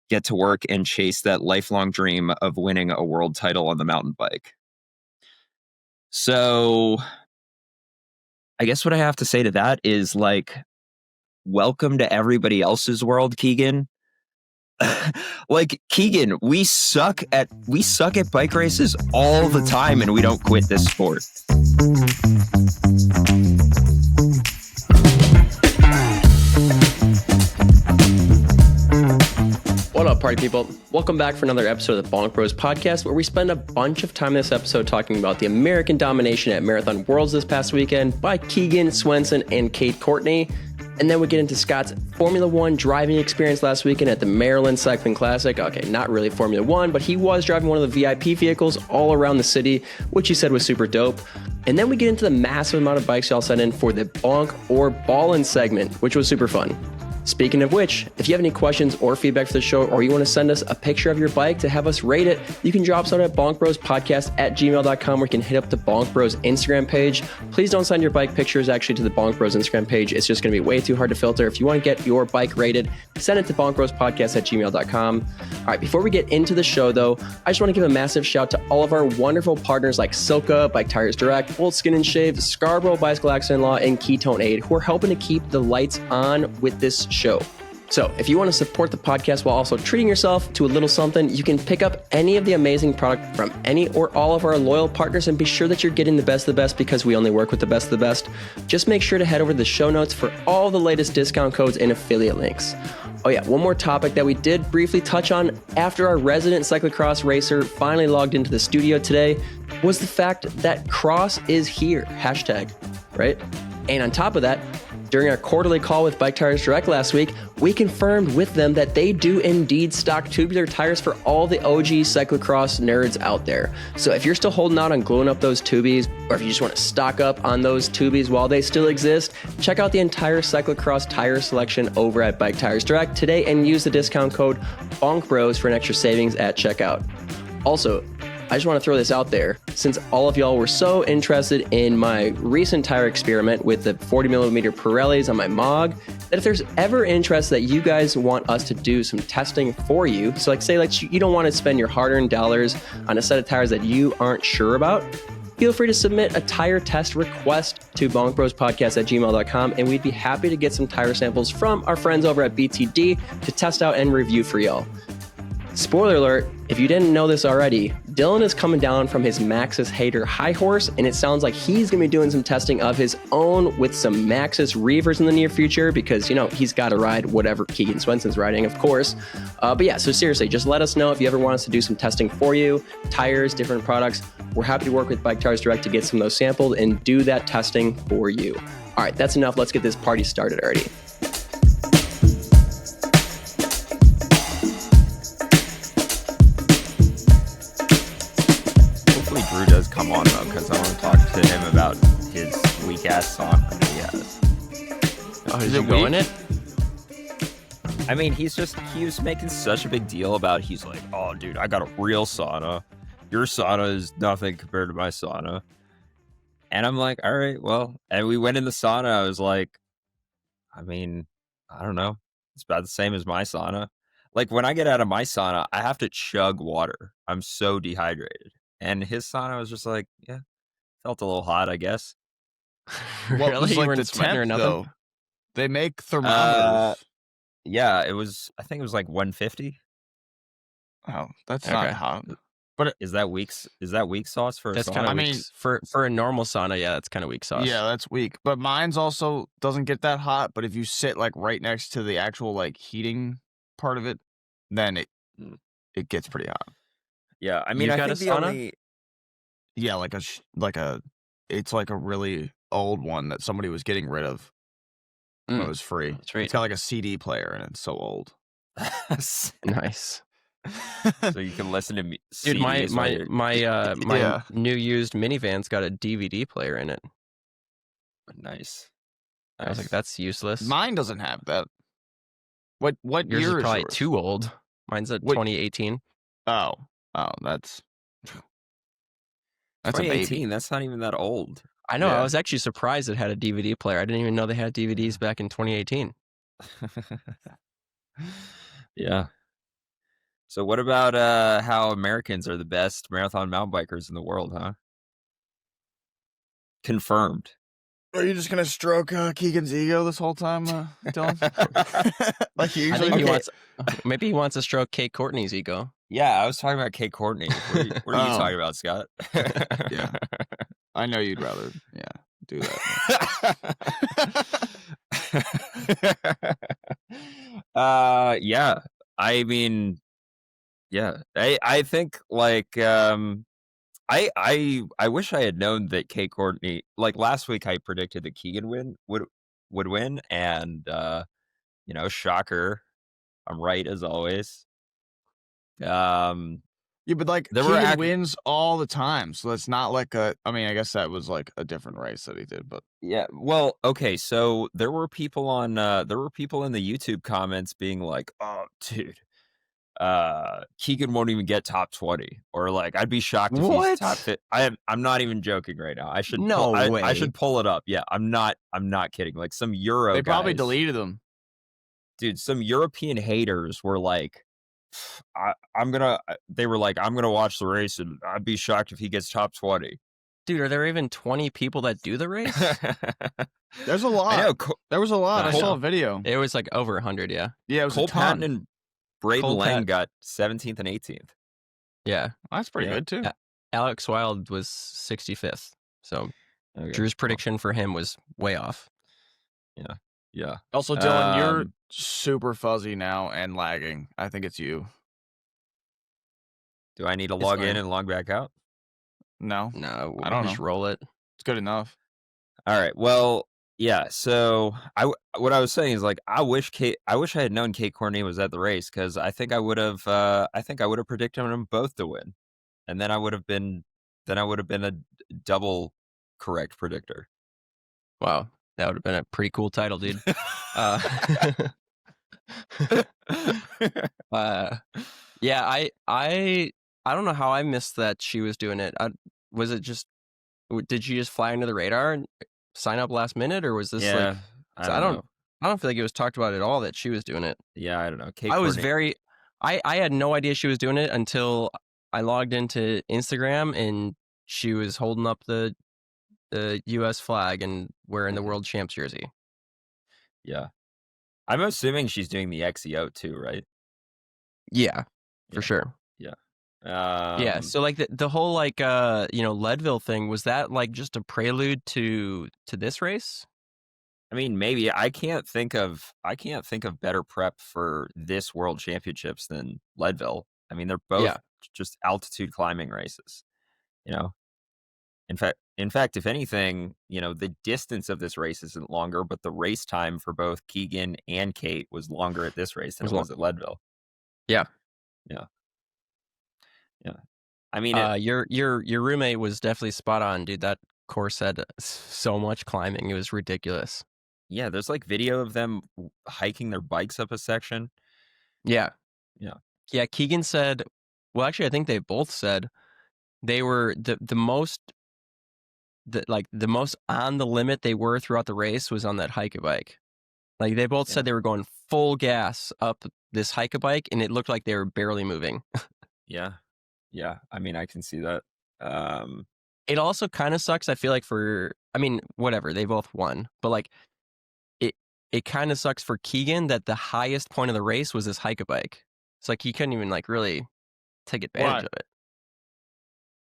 get to work and chase that lifelong dream of winning a world title on the mountain bike. So I guess what I have to say to that is like, welcome to everybody else's world, Keegan. Like, Keegan, we suck at bike races all the time, and we don't quit this sport. What up, party people? Welcome back for another episode of the Bonk Bros podcast, where we spend a bunch of time in this episode talking about the American domination at Marathon Worlds this past weekend by Keegan, Swenson, and Courtney. And then we get into Scott's Formula One driving experience last weekend at the Maryland Cycling Classic. Okay, not really Formula One, but he was driving one of the VIP vehicles all around the city, which he said was super dope. And then we get into the massive amount of bikes y'all sent in for the Bonk or Ballin' segment, which was super fun. Speaking of which, if you have any questions or feedback for the show, or you want to send us a picture of your bike to have us rate it, you can drop us out at bonkbrospodcast@gmail.com, or you can hit up the Bonk Bros Instagram page. Please don't send your bike pictures actually to the Bonk Bros Instagram page. It's just going to be way too hard to filter. If you want to get your bike rated, send it to bonkbrospodcast@gmail.com. All right, before we get into the show though, I just want to give a massive shout to all of our wonderful partners like SILCA, Bike Tires Direct, Old Skin and Shave, Scarborough Bicycle Accident Law, and Ketone Aid, who are helping to keep the lights on with this show. So if you want to support the podcast while also treating yourself to a little something, you can pick up any of the amazing product from any or all of our loyal partners, and be sure that you're getting the best of the best, because we only work with the best of the best. Just make sure to head over to the show notes for all the latest discount codes and affiliate links. Oh yeah, one more topic that we did briefly touch on after our resident cyclocross racer finally logged into the studio today was the fact that cross is here, hashtag, right? And on top of that, during our quarterly call with Bike Tires Direct last week, we confirmed with them that they do indeed stock tubular tires for all the OG cyclocross nerds out there. So if you're still holding out on gluing up those tubies, or if you just want to stock up on those tubies while they still exist, check out the entire cyclocross tire selection over at Bike Tires Direct today and use the discount code BONKBROS for an extra savings at checkout. Also, I just want to throw this out there, since all of y'all were so interested in my recent tire experiment with the 40mm Pirellis on my Mog, that if there's ever interest that you guys want us to do some testing for you, so like say like you don't want to spend your hard-earned dollars on a set of tires that you aren't sure about, feel free to submit a tire test request to bonkbrospodcast@gmail.com, and we'd be happy to get some tire samples from our friends over at BTD to test out and review for y'all. Spoiler alert, if you didn't know this already, Dillman is coming down from his Maxxis hater high horse, and it sounds like he's going to be doing some testing of his own with some Maxxis Reavers in the near future, because, you know, he's got to ride whatever Keegan Swenson's riding, of course. But yeah, so seriously, just let us know if you ever want us to do some testing for you, tires, different products. We're happy to work with Bike Tires Direct to get some of those sampled and do that testing for you. All right, that's enough. Let's get this party started already. Drew does come on though, because I want to talk to him about his weak ass sauna that he has. Oh, is it going it? I mean, he was making such a big deal about, he's like, oh dude, I got a real sauna. Your sauna is nothing compared to my sauna. And I'm like, all right, well, and we went in the sauna. I was like, I mean, I don't know. It's about the same as my sauna. Like when I get out of my sauna, I have to chug water. I'm so dehydrated. And his sauna was just like, yeah, felt a little hot, I guess. What Really? was You like weren't the sweating or temp, nothing? though? They make thermometers. Yeah, I think it was like 150. Oh, that's Okay. not hot. Is that weak sauce for a That's sauna? kind of I weak. mean- For a normal sauna, yeah, that's kind of weak sauce. Yeah, that's weak. But mine's also doesn't get that hot. But if you sit like right next to the actual like heating part of it, then it gets pretty hot. Yeah, I mean, You've I got think a the sauna? only... Yeah, it's like a really old one that somebody was getting rid of when it was free. Sweet. It's got like a CD player and it's so old. Nice. So you can listen to me. Dude, my Yeah. new used minivan's got a DVD player in it. Nice. I was like, that's useless. Mine doesn't have that. What Yours year is probably yours? too old. Mine's a What- 2018. Oh, that's a baby. 2018. That's not even that old. I know. Yeah. I was actually surprised it had a DVD player. I didn't even know they had DVDs back in 2018. Yeah. So what about how Americans are the best marathon mountain bikers in the world, huh? Confirmed. Are you just gonna stroke Keegan's ego this whole time, Dylan? Like you I usually think he do? wants. Maybe he wants to stroke Kate Courtney's ego. Yeah, I was talking about Kate Courtney. What are you talking about, Scott? Yeah. I know you'd rather, do that. Yeah. I mean, yeah. I think like I wish I had known that Kate Courtney, like last week I predicted that Keegan would win, and shocker, I'm right as always. Yeah, but like There were Keegan wins all the time, so it's not like I mean, I guess that was like a different race that he did, but yeah, well, okay, so there were people in the YouTube comments being like, "Oh, dude, Keegan won't even get top 20," or like, "I'd be shocked if he's top 50." I'm not even joking right now. I should I should pull it up. Yeah, I'm not kidding. Like some Euro they probably guys, deleted him. dude. Some European haters were like, they were like, "I'm gonna watch the race, and I'd be shocked if he gets top 20." Dude, are there even 20 people that do the race? There's a lot. I know. There was a lot. I saw a video. It was like over 100, yeah. Yeah, it was Cole a ton. Patton and Braden Lang got 17th and 18th. Yeah. That's pretty good too. Alex Wild was 65th. So Drew's prediction for him was way off. Yeah. Yeah. Also, Dylan, you're super fuzzy now and lagging. I think it's you. Do I need to log in and log back out? No. No, I don't know. Just roll it. It's good enough. All right. Well, yeah. So what I was saying is like I wish I had known Kate Courtney was at the race, because I think I would have predicted them both to win, and then I would have been a double correct predictor. Wow, that would have been a pretty cool title, dude. Yeah, I don't know how I missed that she was doing it. Was it just, did she just fly under the radar and sign up last minute, or was this like? I don't feel like it was talked about at all that she was doing it. Yeah, I don't know. I had no idea she was doing it until I logged into Instagram and she was holding up the U.S. flag and wearing the world champs jersey. Yeah, I'm assuming she's doing the XEO too, right? Yeah, for sure. Yeah. Yeah, so like the whole like Leadville thing, was that like just a prelude to this race? I mean, maybe. I can't think of better prep for this World Championships than Leadville. I mean, they're both just altitude climbing races. In fact, if anything, the distance of this race isn't longer, but the race time for both Keegan and Kate was longer at this race than it was at Leadville. Yeah. Yeah. Yeah. I mean, your roommate was definitely spot on, dude. That course had so much climbing. It was ridiculous. Yeah, there's like video of them hiking their bikes up a section. Yeah. Yeah. Yeah, Keegan said, well, actually, I think they both said they were the most on the limit they were throughout the race was on that hike-a-bike. Like they both said they were going full gas up this hike-a-bike, and it looked like they were barely moving. Yeah. Yeah. I mean, I can see that. It also kind of sucks, I feel like, whatever, they both won, but like it kind of sucks for Keegan that the highest point of the race was this hike-a-bike. It's like he couldn't even like really take advantage of it.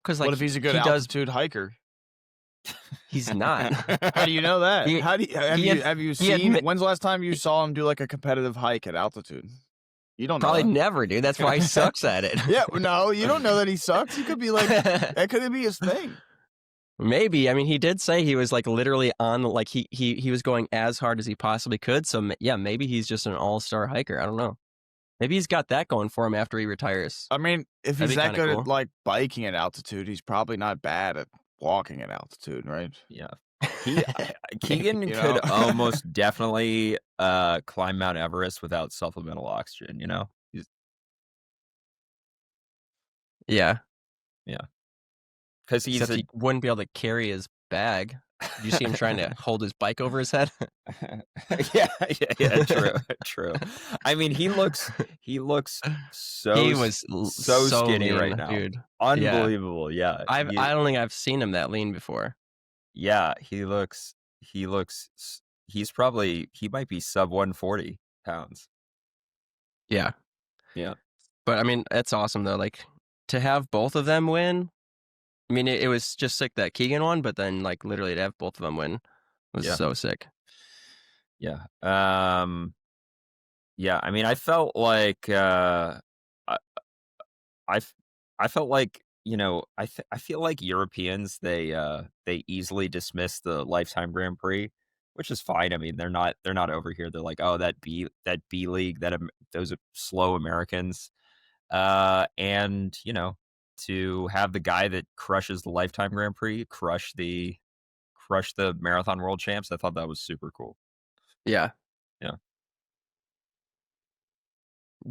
Because like, what if he's a good altitude hiker? He's not. How do you know that? Have you seen? When's the last time you saw him do like a competitive hike at altitude? You don't know. Probably never, dude. That's why he sucks at it. Yeah, no, you don't know that he sucks. He could be like, that could be his thing. Maybe. I mean, he did say he was like literally on, like he was going as hard as he possibly could. So yeah, maybe he's just an all-star hiker. I don't know. Maybe he's got that going for him after he retires. I mean, if he's that good at like biking at altitude, he's probably not bad at walking at altitude, right? Yeah. Keegan could almost definitely climb Mount Everest without supplemental oxygen, Yeah. Yeah. Because he wouldn't be able to carry his bag. Did you see him trying to hold his bike over his head? yeah, true. I mean, he looks so He was so skinny lean, right now, dude. unbelievable. Yeah, I don't think I've seen him that lean before. yeah, he might be sub 140 pounds. Yeah. But I mean, that's awesome though. Like to have both of them win. I mean, it was just sick that Keegan won, but then like literally to have both of them win was so sick. Yeah. Yeah. I mean, I felt like I felt like, you know, I feel like Europeans they easily dismiss the Lifetime Grand Prix, which is fine. I mean, they're not over here. They're like, oh, that B league, those slow Americans. And you know, to have the guy that crushes the Lifetime Grand Prix crush the Marathon World Champs, I thought that was super cool. Yeah.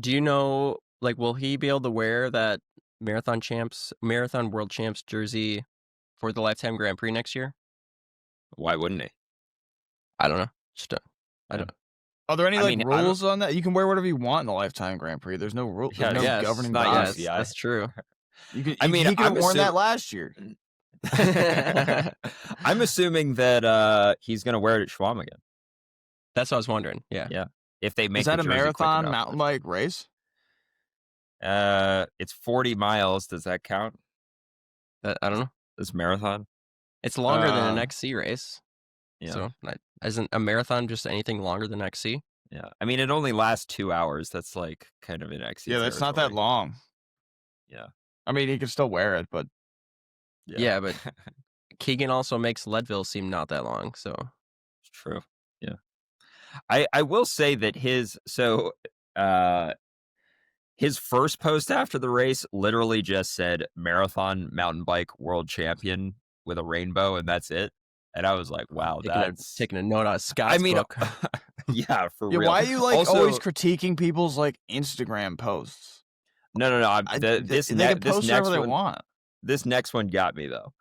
Do you know, like, will he be able to wear that Marathon World Champs jersey for the Lifetime Grand Prix next year? Why wouldn't he? I don't know. I don't. Are there any I mean, rules on that? You can wear whatever you want in the Lifetime Grand Prix. There's no rule. There's no governing bodies. Yes, that's true. You could. I mean, he could have worn that last year. I'm assuming that he's going to wear it at Schwaman again. That's what I was wondering. Yeah. If they make Is that the a jersey marathon mountain bike race? It's 40 miles. Does that count? I don't know. This marathon? It's longer than an XC race. Yeah. So isn't a marathon just anything longer than XC? Yeah. I mean, it only lasts 2 hours. That's like kind of an XC. Yeah, that's not that long. Yeah. I mean, he can still wear it, but yeah, but Keegan also makes Leadville seem not that long. So it's true. Yeah. I will say that his first post after the race literally just said Marathon Mountain Bike World Champion with a rainbow, and that's it. And I was like, wow, that's taking a note out of Scott's book. Yeah, for real. Why are you always critiquing people's Instagram posts? No. They can post whatever they want. This next one got me though.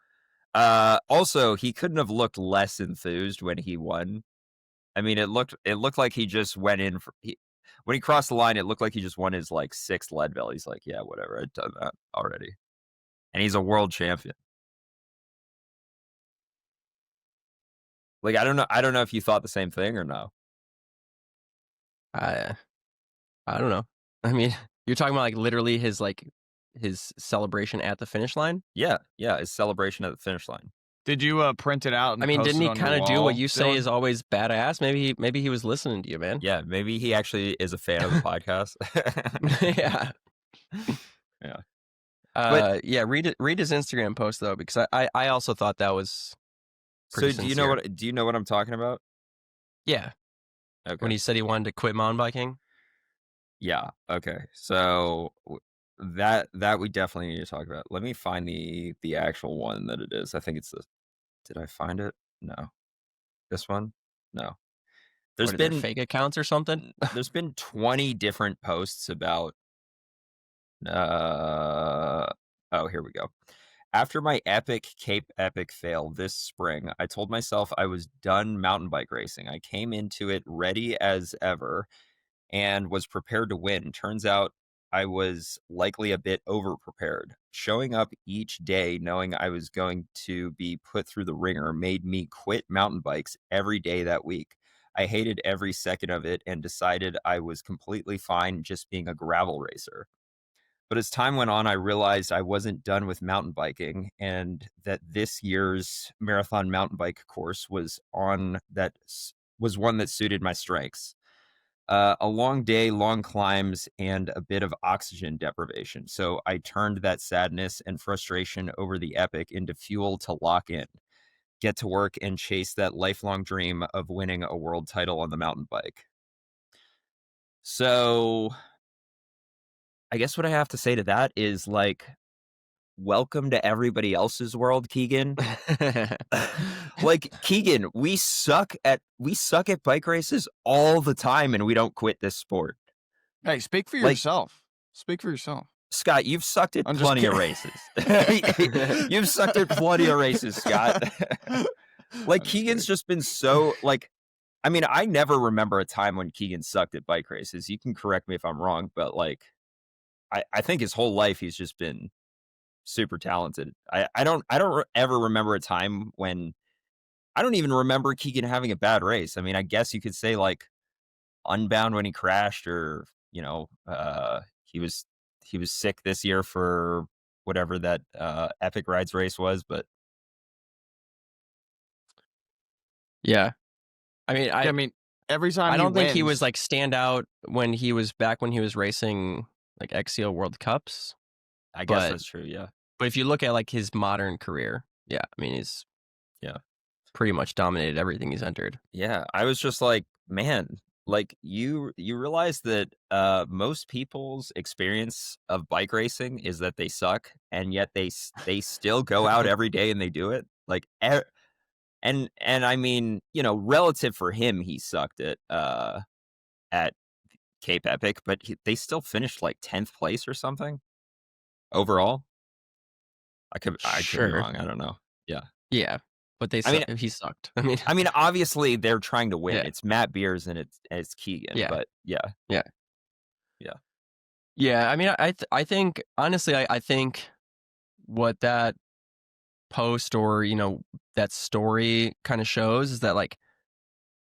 Also, he couldn't have looked less enthused when he won. I mean, it looked like he just went in when he crossed the line. It looked like he just won his 6th Leadville. He's like, yeah, whatever, I've done that already, and he's a world champion. Like, I don't know if you thought the same thing or no. I don't know. I mean, you're talking about literally his celebration at the finish line? Yeah, his celebration at the finish line. Did you print it out? And I mean, didn't he kind of do what you say is always badass? Maybe he was listening to you, man. Yeah, maybe he actually is a fan of the podcast. Yeah. Yeah. Read his Instagram post though, because I also thought that was. So do you know what I'm talking about? Yeah. Okay. When he said he wanted to quit mountain biking. Yeah. Okay. So that we definitely need to talk about. Let me find the actual one that it is. I think it's this. Did I find it? No. This one? No. There's been fake accounts or something. There's been 20 different posts about. Oh, here we go. After my epic Cape Epic fail this spring, I told myself I was done mountain bike racing. I came into it ready as ever and was prepared to win. Turns out I was likely a bit over-prepared. Showing up each day knowing I was going to be put through the ringer made me quit mountain bikes every day that week. I hated every second of it and decided I was completely fine just being a gravel racer. But as time went on, I realized I wasn't done with mountain biking and that this year's marathon mountain bike course was one that suited my strengths. A long day, long climbs, and a bit of oxygen deprivation. So I turned that sadness and frustration over the epic into fuel to lock in, get to work, and chase that lifelong dream of winning a world title on the mountain bike. So I guess what I have to say to that is welcome to everybody else's world, Keegan. Keegan, we suck at bike races all the time and we don't quit this sport. Hey, speak for yourself. Speak for yourself. Scott, you've sucked at plenty of races. You've sucked at plenty of races, Scott. Like I'm just Keegan's kidding. just been so like. I mean, I never remember a time when Keegan sucked at bike races. You can correct me if I'm wrong, but like, I think his whole life he's just been super talented. I don't ever remember a time when I don't even remember Keegan having a bad race. I mean, I guess you could say like Unbound when he crashed, or he was sick this year for whatever that Epic Rides race was, but Yeah. I mean, I mean, every time I don't think he was wins- like stand out when he was racing like XCO World Cups. I guess But- that's true. Yeah. But if you look at like his modern career, yeah, I mean, he's Yeah. pretty much dominated everything he's entered. Yeah, I was just like, man, like you realize that most people's experience of bike racing is that they suck, and yet they still go out every day and they do it. Like and I mean, you know, relative for him, he sucked at Cape Epic, but they still finished like 10th place or something overall. I could be Sure. wrong. I don't know. Yeah. Yeah, but he sucked. I mean, obviously they're trying to win. Yeah. It's Matt Beers and it's Keegan. Yeah. But yeah. Yeah, I mean, I think honestly, I think what that post or that story kind of shows is that like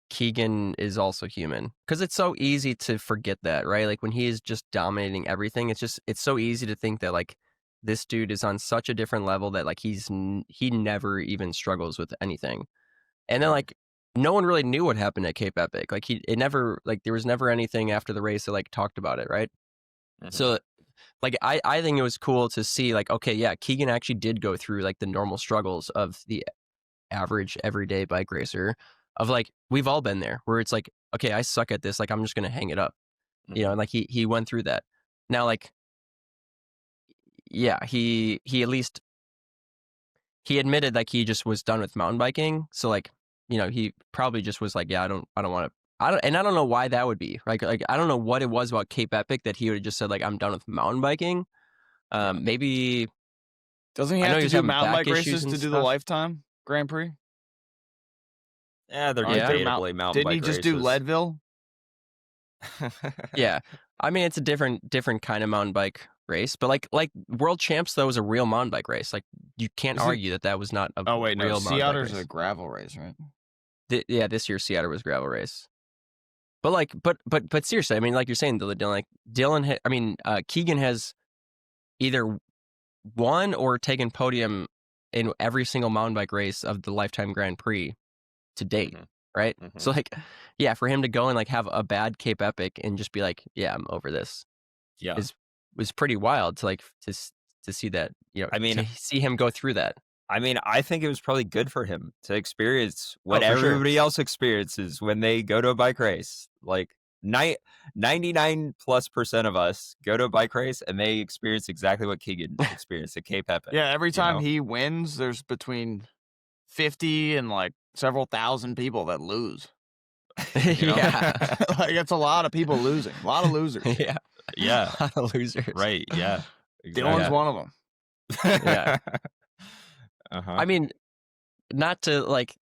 Keegan is also human, because it's so easy to forget that, right? Like when he is just dominating everything, it's so easy to think that like this dude is on such a different level that like he never even struggles with anything. And then like no one really knew what happened at Cape Epic. Like there was never anything after the race that like talked about it, right? Mhm. So like I think it was cool to see like, okay, yeah, Keegan actually did go through like the normal struggles of the average everyday bike racer, of like we've all been there, where it's like, okay, I suck at this, like I'm just gonna hang it up, and like he went through that. Now like, yeah, he at least he admitted like he just was done with mountain biking. So like, he probably just was like, yeah, I don't want to. I don't know why that would be. Like I don't know what it was about Cape Epic that he would have just said like, I'm done with mountain biking. Maybe doesn't he I know have he to was do having mountain back bike issues races and to do the stuff. Lifetime Grand Prix? Yeah, they're Yeah. debatably mountain Didn't bike he just do races. Leadville? Yeah, I mean it's a different kind of mountain bike race, but like World Champs though was a real mountain bike race. Like you can't Is it- argue that was not a Oh wait, no, real Sea mountain bike Otter's race. a gravel race, right? Yeah, this year's Sea Otter was a gravel race. But like, but seriously, I mean, like you're saying, Dylan, like Keegan has either won or taken podium in every single mountain bike race of the Lifetime Grand Prix to date, right? So like, yeah, for him to go and like have a bad Cape Epic and just be like, yeah, I'm over this, Yeah. was pretty wild to like to see that, I mean, to see him go through that. I mean, I think it was probably good for him to experience what for sure. everybody else experiences when they go to a bike race. Like 99+% of us go to a bike race and they experience exactly what Keegan experienced at Cape Epic. Yeah, every time know? he wins, there's between 50 and like several thousand people that lose. You know? Yeah. Like it's a lot of people losing. A lot of losers. Yeah. Yeah. A lot of losers. Right. Yeah. Dylan's one of them. Yeah. Uh-huh. I mean, not to like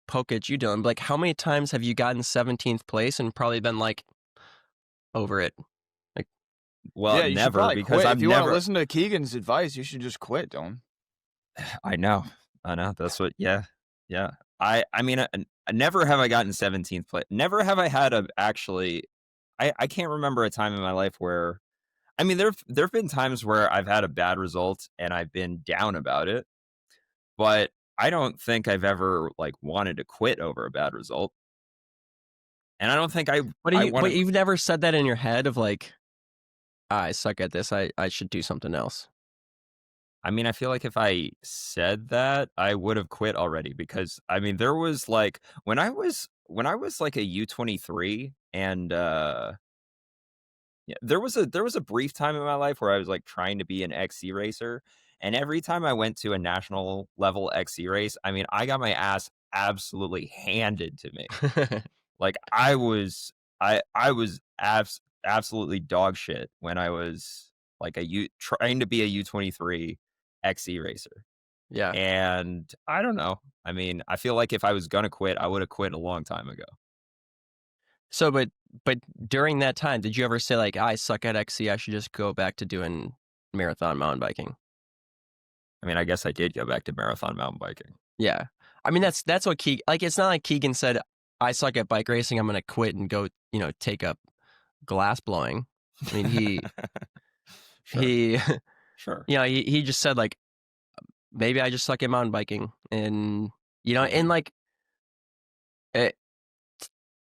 poke at you, Dylan, but like how many times have you gotten 17th place and probably been like over it? Well, yeah, you should never, probably because quit. I've If you want never to listen to Keegan's advice, you should just quit, Dylan. I know. That's what. Yeah. I mean, never have I gotten 17th place. Never have I had I can't remember a time in my life where, I mean, there've been times where I've had a bad result and I've been down about it, but I don't think I've ever like wanted to quit over a bad result. And I don't think But you've never said that in your head of like, I suck at this, I should do something else. I mean, I feel like if I said that, I would have quit already, because I mean, there was like when I was like a U23, and yeah, there was a brief time in my life where I was like trying to be an XC racer, and every time I went to a national level XC race, I mean, I got my ass absolutely handed to me. Like I was absolutely dog shit when I was like trying to be a U23 XC racer. Yeah. And I don't know. I mean, I feel like if I was gonna quit, I would have quit a long time ago. So, but during that time, did you ever say like, I suck at XC, I should just go back to doing marathon mountain biking? I mean, I guess I did go back to marathon mountain biking. Yeah. I mean, that's what Keegan, like, it's not like Keegan said, I suck at bike racing, I'm going to quit and go, take up glass blowing. I mean, Sure, he, sure. he just said like, maybe I just suck at mountain biking, and, and Mhm. like,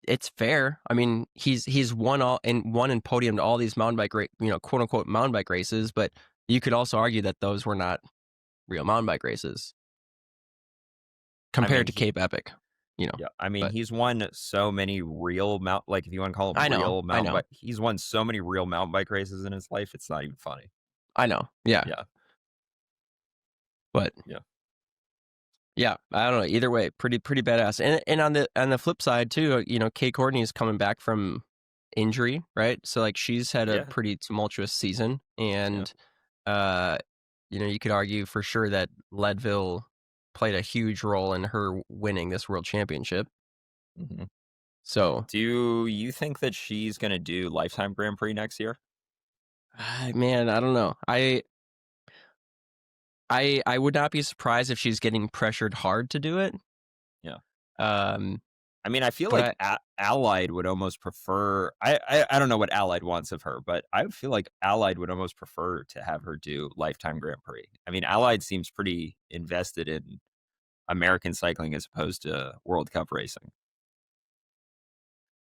it's fair. I mean, he's won and podiumed all these mountain bike quote unquote mountain bike races, but you could also argue that those were not real mountain bike races I mean, compared to Cape Epic, yeah. I mean, but he's won so many real like if you want to call them I know, real mountain bike, he's won so many real mountain bike races in his life. It's not even funny. I know. Yeah. Yeah, But yeah, yeah, I don't know. Either way, pretty badass. And on the flip side too, Kate Courtney is coming back from injury, right? So like she's had a yeah, pretty tumultuous season, yeah. and you could argue for sure that Leadville played a huge role in her winning this world championship. hmm So, Do you think that she's gonna do Lifetime Grand Prix next year? man, I don't know. I would not be surprised if she's getting pressured hard to do it. Yeah. Um, I mean, I feel but like Allied would almost prefer. I don't know what Allied wants of her, but I feel like Allied would almost prefer to have her do Lifetime Grand Prix. I mean, Allied seems pretty invested in American cycling as opposed to World Cup racing.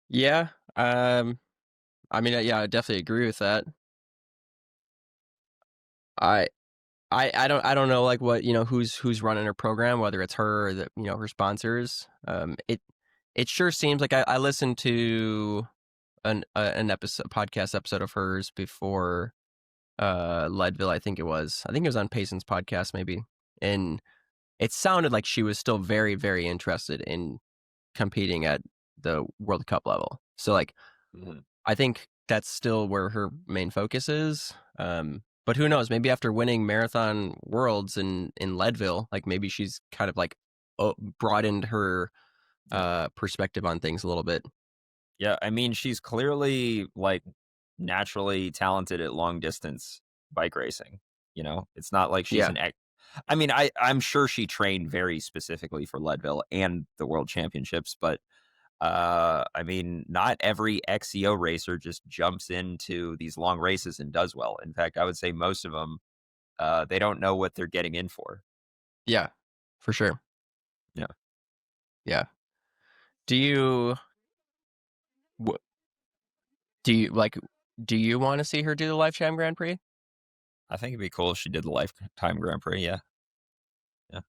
yeah, I mean, yeah, I definitely agree with that. I I don't know like what who's running her program, whether it's her or the her sponsors. It sure seems like I listened to an podcast episode of hers before Leadville. I think it was on Payson's podcast maybe, and it sounded like she was still very very interested in competing at the World Cup level. So like Mhm. I think that's still where her main focus is. But who knows? Maybe after winning Marathon Worlds in Leadville, like maybe she's kind of like broadened her perspective on things a little bit. Yeah, I mean, she's clearly like naturally talented at long distance bike racing. It's not like she's Yeah, an I mean, I'm sure she trained very specifically for Leadville and the World Championships, but I mean, not every XCO racer just jumps into these long races and does well. In fact, I would say most of them, they don't know what they're getting in for. yeah, for sure. Yeah, Yeah. Do you wh- do you like do you want to see her do the Lifetime Grand Prix? I think it'd be cool if she did the Lifetime Grand Prix. Yeah, yeah.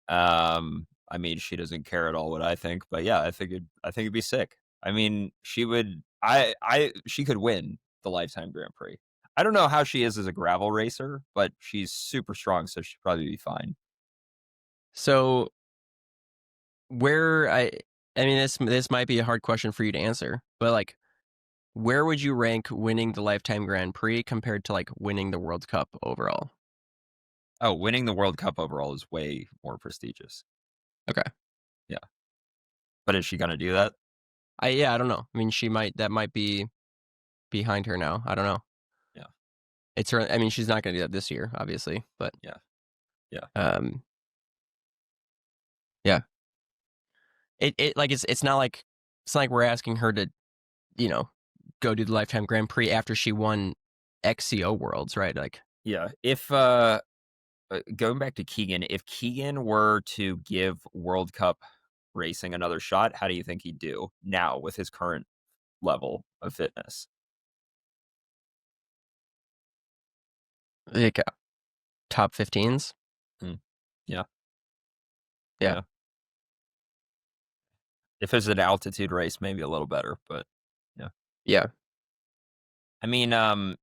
I mean, she doesn't care at all what I think, but yeah, I think it'd be sick. I mean, she would. She could win the Lifetime Grand Prix. I don't know how she is as a gravel racer, but she's super strong, so she'd probably be fine. So where I mean this might be a hard question for you to answer, but like where would you rank winning the Lifetime Grand Prix compared to like winning the World Cup overall? Oh, winning the World Cup overall is way more prestigious. Okay. Yeah. But is she gonna do that? I don't know. I mean, that might be behind her now. I don't know. Yeah. It's her. I mean, she's not going to do that this year, obviously, but Yeah. Yeah. um, yeah. It like it's not like we're asking her to you know go do the Lifetime Grand Prix after she won XCO Worlds, right? Like, Yeah. If going back to Keegan, if Keegan were to give World Cup racing another shot, how do you think he'd do now with his current level of fitness? like top 15s. Hmm. Yeah. Yeah. Yeah. If it's an altitude race, maybe a little better, but yeah. Yeah. I mean, I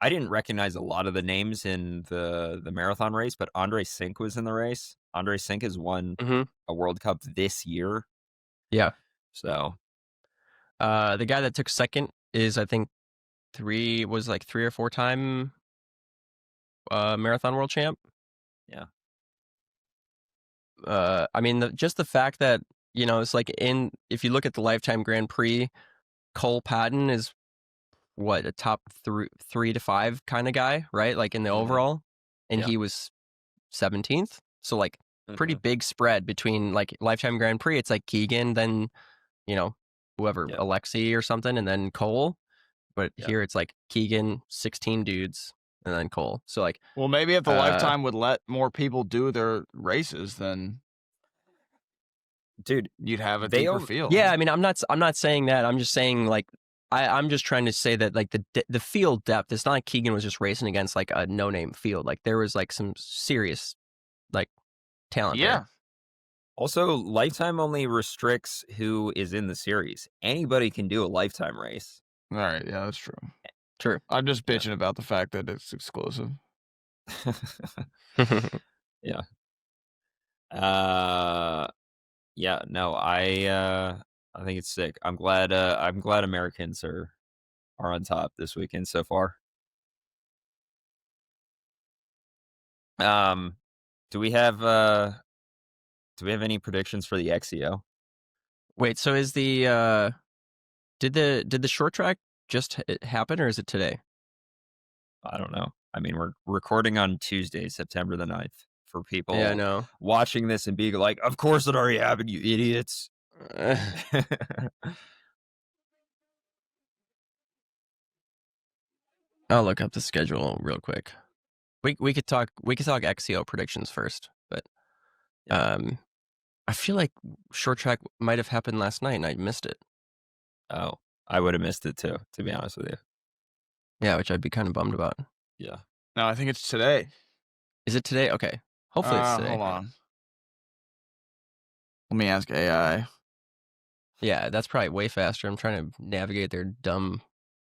didn't recognize a lot of the names in the marathon race, but Andre Sink was in the race. Andre Sink has won Hmm. a World Cup this year. Yeah. So The guy that took second is I think 3 or 4 time marathon world champ. I mean, just the fact that, it's like if you look at the Lifetime Grand Prix, Cole Patton is what, a top 3 to 5 kind of guy, right? Like in the overall, and he was 17th. So like pretty big spread between like Lifetime Grand Prix. It's like Keegan, then, whoever, Alexi or something, and then Cole. But here it's like Keegan, 16 dudes, and then Cole. So like, well, maybe if the Lifetime would let more people do their races, then dude, you'd have a deeper field. Yeah, I mean, I'm not saying that. I'm just saying like, I'm just trying to say that like the field depth. It's not like Keegan was just racing against like a no-name field. Like there was like some serious like talent. Yeah. There. Also, Lifetime only restricts who is in the series. Anybody can do a Lifetime race. All right, yeah, that's true. True. I'm just bitching about the fact that it's exclusive. Yeah. Yeah. No, I think it's sick. I'm glad Americans are on top this weekend so far. Do we have any predictions for the XCO? Wait, so is the did the short track just happen, or is it today? I don't know. I mean, we're recording on Tuesday, September the 9th. For people watching this and being like, of course it already happened, you idiots. I'll look up the schedule real quick. We could talk XCO predictions first, but I feel like short track might have happened last night and I missed it. Oh, I would have missed it too, to be honest with you. Yeah, which I'd be kind of bummed about. Yeah. No, I think it's today. Is it today? Okay. Hopefully it's today. Hold on. Let me ask AI. Yeah, that's probably way faster. I'm trying to navigate their dumb.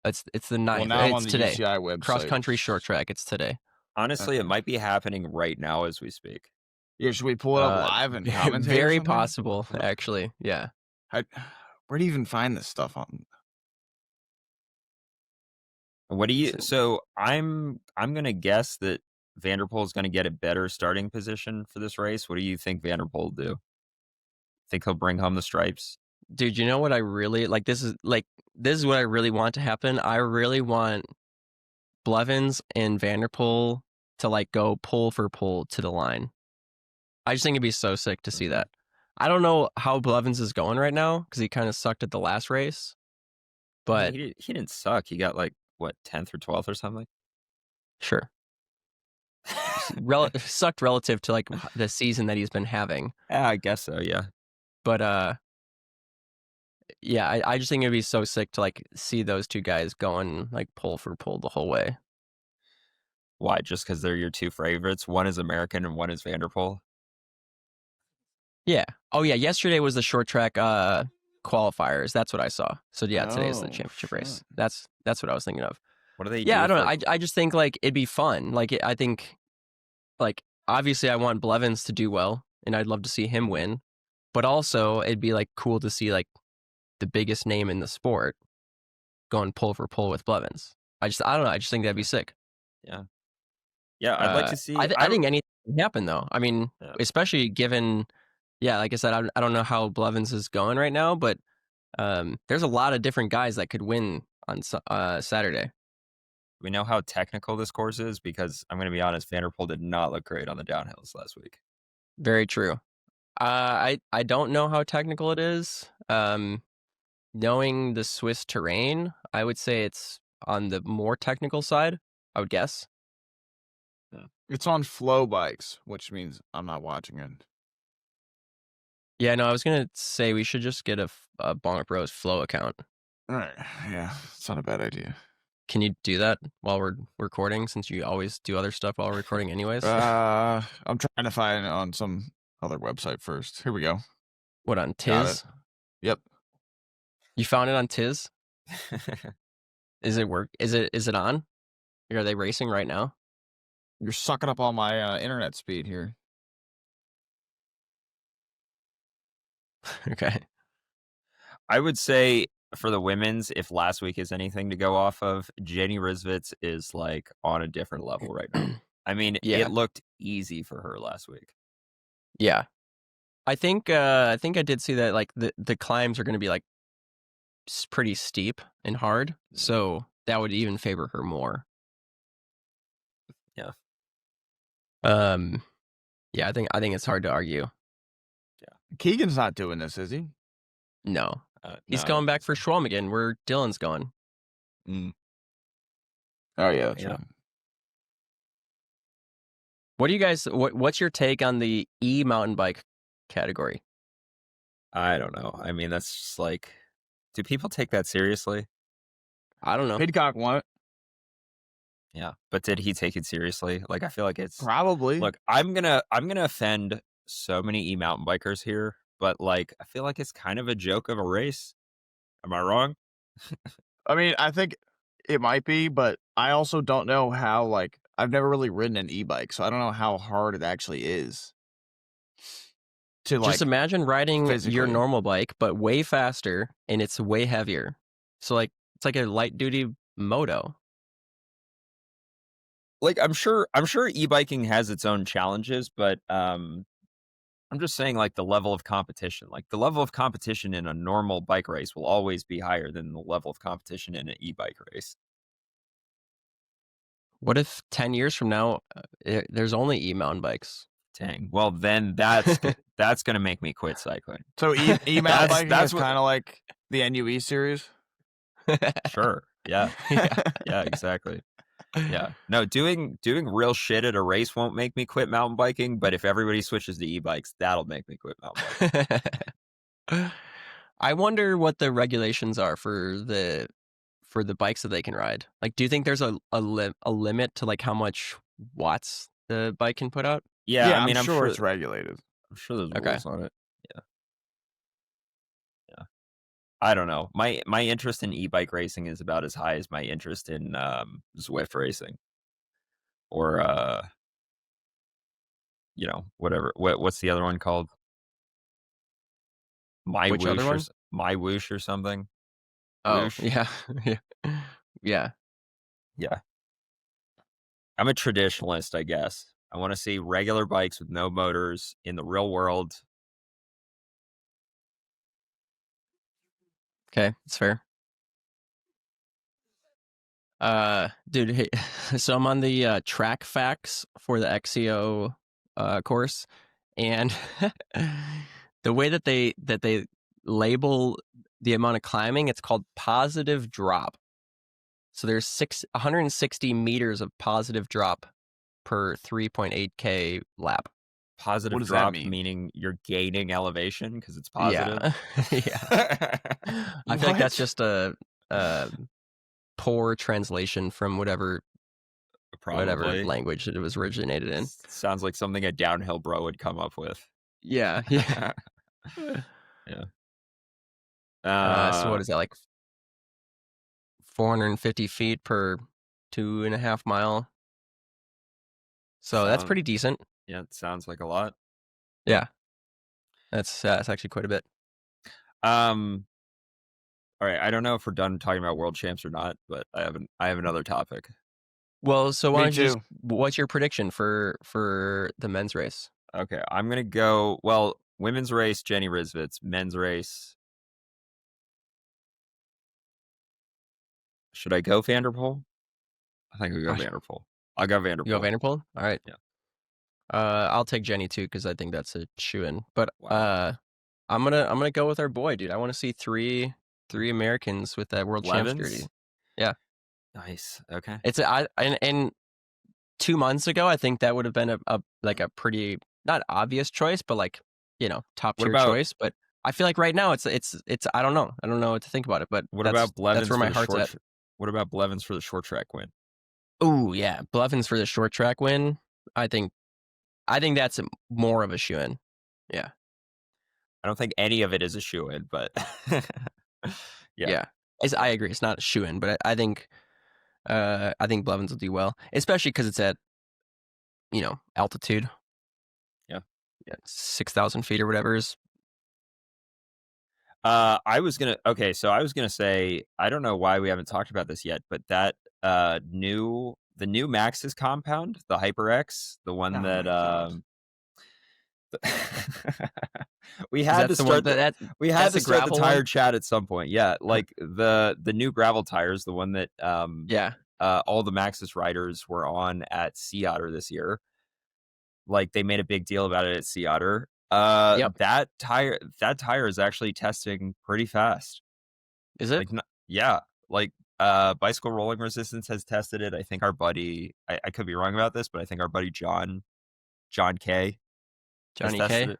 It's the 9th. Well, now I'm it's on the today. UCI website. Cross country short track. It's today. Honestly, it might be happening right now as we speak. Yeah, should we pull it up live and commentate? Very possible, actually. Yeah. Where do you even find this stuff on? What do you? So I'm gonna guess that Vanderpool is gonna get a better starting position for this race. What do you think Vanderpool will do? Think he'll bring home the stripes? Dude, you know what I really like? This is what I really want to happen. I really want Blevins and Vanderpool to like go pull for pull to the line. I just think it'd be so sick to see that. I don't know how Blevins is going right now because he kind of sucked at the last race. But he didn't suck. He got like what, 10th or 12th or something. Sure. Sucked relative to like the season that he's been having. Yeah, I guess so. Yeah. But yeah, I just think it'd be so sick to like see those two guys going like pull for pull the whole way. Why? Just because they're your two favorites? One is American and one is Vanderpool? Yeah. Oh yeah. Yesterday was the short track qualifiers. That's what I saw. So yeah, today is the championship race. That's what I was thinking of. What are they? Yeah, I don't know. I just think like it'd be fun. Like I think like obviously I want Blevins to do well, and I'd love to see him win. But also it'd be like cool to see like the biggest name in the sport going pull for pull with Blevins. I don't know. I just think that'd be sick. Yeah. Yeah, I'd like to see. I think anything can happen though. I mean, especially given. Yeah, like I said, I don't know how Blevins is going right now, but there's a lot of different guys that could win on Saturday. We know how technical this course is because I'm going to be honest, Vanderpool did not look great on the downhills last week. Very true. I don't know how technical it is. Knowing the Swiss terrain, I would say it's on the more technical side, I would guess. It's on flow bikes, which means I'm not watching it. Yeah, no, I was going to say we should just get a Bonk Bros flow account. All right. Yeah, it's not a bad idea. Can you do that while we're recording, since you always do other stuff while we're recording anyways? I'm trying to find it on some other website first. Here we go. What, on Tiz? Yep. You found it on Tiz? Is it work? Is it on? Are they racing right now? You're sucking up all my internet speed here. Okay. I would say for the women's, if last week is anything to go off of, Jenny Rizvitz is like on a different level right now. I mean, Yeah. it looked easy for her last week. Yeah. I think I did see that like the climbs are going to be like pretty steep and hard, so that would even favor her more. Yeah. Yeah, I think it's hard to argue. Keegan's not doing this, is he? No. He's No, I going don't back think for so. Schwaman again, where Dillman's going. Oh yeah, that's Yeah. right. What do you guys what's your take on the mountain bike category? I don't know. I mean, that's just like, do people take that seriously? I don't know. Pidcock won it. Yeah, but did he take it seriously? Like, I feel like it's Probably. Look, I'm gonna offend so many mountain bikers here, but like, I feel like it's kind of a joke of a race. Am I wrong? I mean, I think it might be, but I also don't know how. Like, I've never really ridden an e-bike, so I don't know how hard it actually is. To like, Just imagine riding your physically. normal bike, but way faster, and it's way heavier. So like it's like a light duty moto. Like, I'm sure e-biking has its own challenges, but I'm just saying, like, the level of competition. Like, the level of competition in a normal bike race will always be higher than the level of competition in an e-bike race. What if 10 years from now there's only mountain bikes? Dang. Well, then that's going to make me quit cycling. So e-mountain biking that's is what- kind of like the NUE series. Sure. Yeah. Yeah, exactly. Yeah. No, doing real shit at a race won't make me quit mountain biking, but if everybody switches to e-bikes, that'll make me quit mountain biking. I wonder what the regulations are for the bikes that they can ride. Like, do you think there's a limit to like how much watts the bike can put out? Yeah, I mean, I'm I'm sure sure it's regulated. I'm sure there's Okay. rules on it. Yeah. I don't know. My interest in e-bike racing is about as high as my interest in Zwift racing. Or whatever. What's the other one called? Which other one? My Whoosh or something. Oh, Whoosh? yeah. Yeah. Yeah. I'm a traditionalist, I guess. I want to see regular bikes with no motors in the real world. Okay, it's fair. Dude, hey, so I'm on the track facts for the XCO course, and the way that they label the amount of climbing, it's called positive drop. So there's 160 meters of positive drop per 3.8K lap. Positive What does that drop mean? Meaning you're gaining elevation because it's positive. Yeah. I feel like that's What? just a poor translation from whatever Probably. language that it was originated in. Sounds like something a downhill bro would come up with. Yeah. Yeah. So what is that, like 450 feet per 2.5 mile? So that's pretty decent. Yeah, it sounds like a lot. Yeah, that's actually quite a bit. All right, I don't know if we're done talking about world champs or not, but I have another topic. Well, so Me why don't you too. what's your prediction for the men's race? Okay, I'm gonna go. Well, women's race, Jenny Rizvitz. Men's race, should I go Vanderpool? I think I'll go Vanderpool. I'll go Vanderpool. You go Vanderpool? All right. Yeah. I'll take Jenny too because I think that's a shoe-in. But Wow. I'm gonna go with our boy, dude. I want to see three Americans with that world champs jersey. Yeah. Nice. Okay. It's and 2 months ago, I think that would have been a pretty not obvious choice, but like, top tier choice. But I feel like right now it's I don't know what to think about it. But what about Blevins? That's where my heart's at. What about Blevins for the short track win? Oh yeah, Blevins for the short track win. I think that's more of a shoe-in. Yeah. I don't think any of it is a shoe-in, but yeah. I agree. It's not a shoe-in, but I think Blevins will do well, especially because it's at altitude. Yeah, 6,000 feet or whatever is. I was gonna say, I don't know why we haven't talked about this yet, but that new the new Maxxis compound, the HyperX, the one Oh that my God. we Is had that to the one start the we had that's to the start the gravel tire one? chat at some point. Yeah, like the new gravel tires, the one that Yeah. all the Maxxis riders were on at Sea Otter this year. Like they made a big deal about it at Sea Otter. Yep. That tire is actually testing pretty fast. Is it? Like yeah, like Bicycle Rolling Resistance has tested it. I think our buddy, I could be wrong about this, but I think our buddy John K has Johnny tested K? it.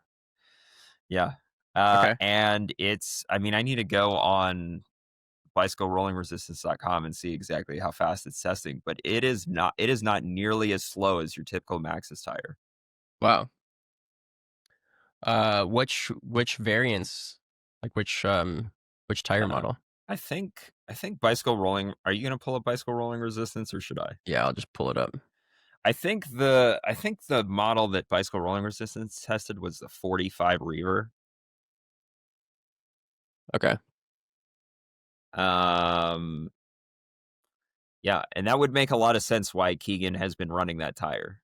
Yeah. Okay. And it's, I mean, I need to go on bicyclerolling-resistance.com and see exactly how fast it's testing, but it is not nearly as slow as your typical Maxxis tire. Wow. Which variants? Like which tire model? I think bicycle rolling. Are you gonna pull up bicycle rolling resistance or should I? Yeah, I'll just pull it up. I think the model that bicycle rolling resistance tested was the 45 Reaver. Okay. Yeah, and that would make a lot of sense why Keegan has been running that tire.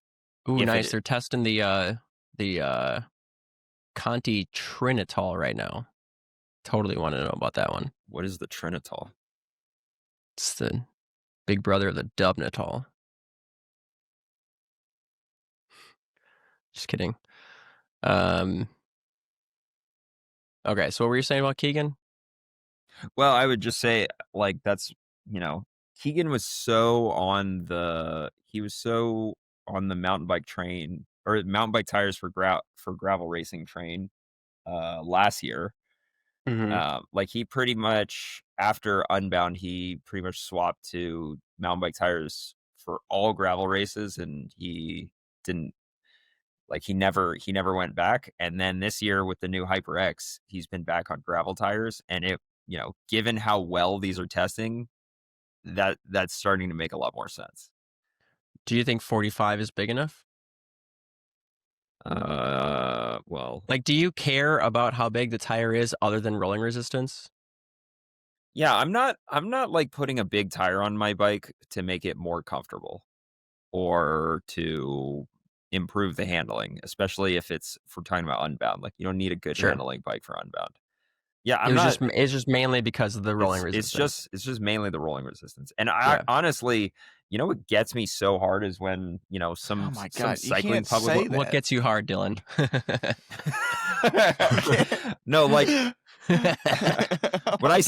Ooh, nice. They're testing the Conti Trinitol right now. Totally want to know about that one. What is the Trinitol? It's the big brother of the Dubnitol. Just kidding. Okay, so what were you saying about Keegan? Well, I would just say, like, that's, Keegan was so on the mountain bike train, or mountain bike tires for gravel racing train last year. Like he pretty much, after Unbound, he pretty much swapped to mountain bike tires for all gravel races, and he didn't, like, he never went back. And then this year with the new HyperX, he's been back on gravel tires, and it, given how well these are testing, that's starting to make a lot more sense. Do you think 45 is big enough? Well, like, do you care about how big the tire is other than rolling resistance? Yeah, I'm not like putting a big tire on my bike to make it more comfortable or to improve the handling, especially if it's for talking about Unbound. Like, you don't need a good handling bike for Unbound. Yeah, it's just mainly because of the rolling resistance. It's just mainly the rolling resistance. And I honestly, what gets me so hard is when, some Oh my God, cycling public. What gets you hard, Dylan? No, like when I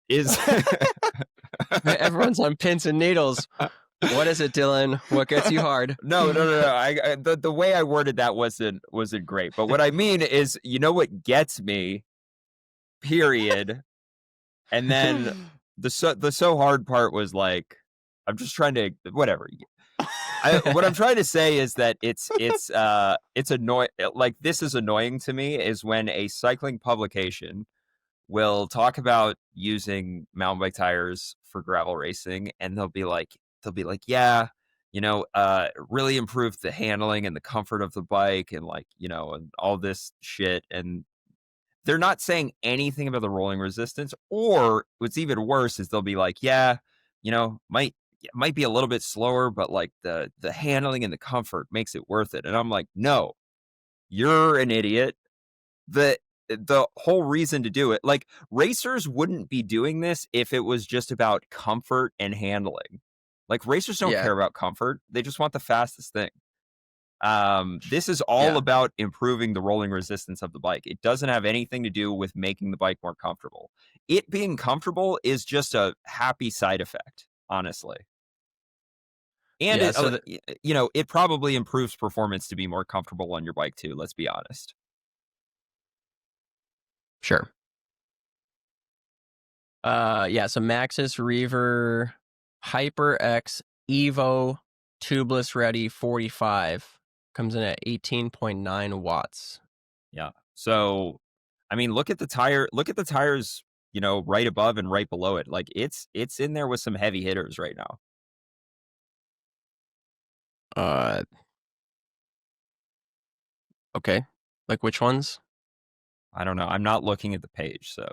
is everyone's on pins and needles. What is it, Dylan? What gets you hard? No. The way I worded that wasn't great. But what I mean is, what gets me, period. And then the so hard part was like, I'm just trying to, whatever. What I'm trying to say is that it's annoying. Like, this is annoying to me, is when a cycling publication will talk about using mountain bike tires for gravel racing, and they'll be like, yeah, really improved the handling and the comfort of the bike, and like, and all this shit. And they're not saying anything about the rolling resistance. Or what's even worse is they'll be like, yeah, might be a little bit slower, but like the handling and the comfort makes it worth it. And I'm like, no, you're an idiot. The whole reason to do it, like, racers wouldn't be doing this if it was just about comfort and handling. Like, racers don't care about comfort. They just want the fastest thing. This is all about improving the rolling resistance of the bike. It doesn't have anything to do with making the bike more comfortable. It being comfortable is just a happy side effect, honestly. And it probably improves performance to be more comfortable on your bike too. Let's be honest. Sure. So Maxxis Reaver HyperX Evo tubeless ready 45 comes in at 18.9 watts. Yeah. So, I mean, look at the tires, right above and right below it. Like, it's in there with some heavy hitters right now. Okay. Like, which ones? I don't know. I'm not looking at the page, so.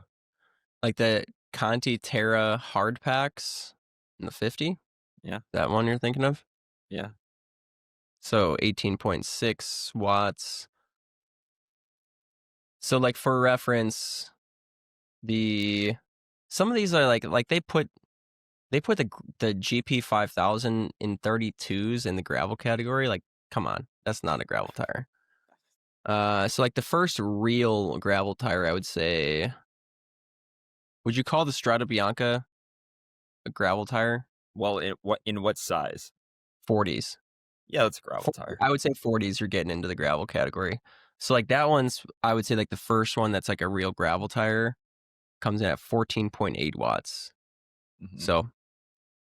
like the Conti Terra hard packs in the 50. Yeah. That one you're thinking of? Yeah. So 18.6 watts. So like for reference, some of these are like they put the GP 5000 in 32s in the gravel category. Like, come on, that's not a gravel tire. So like the first real gravel tire, I would say, would you call the Strada Bianca a gravel tire? Well, in what size? 40s. Yeah, that's a gravel tire. I would say 40s. You're getting into the gravel category. So like that one's, I would say like the first one that's like a real gravel tire comes in at 14.8 watts. Mhm. So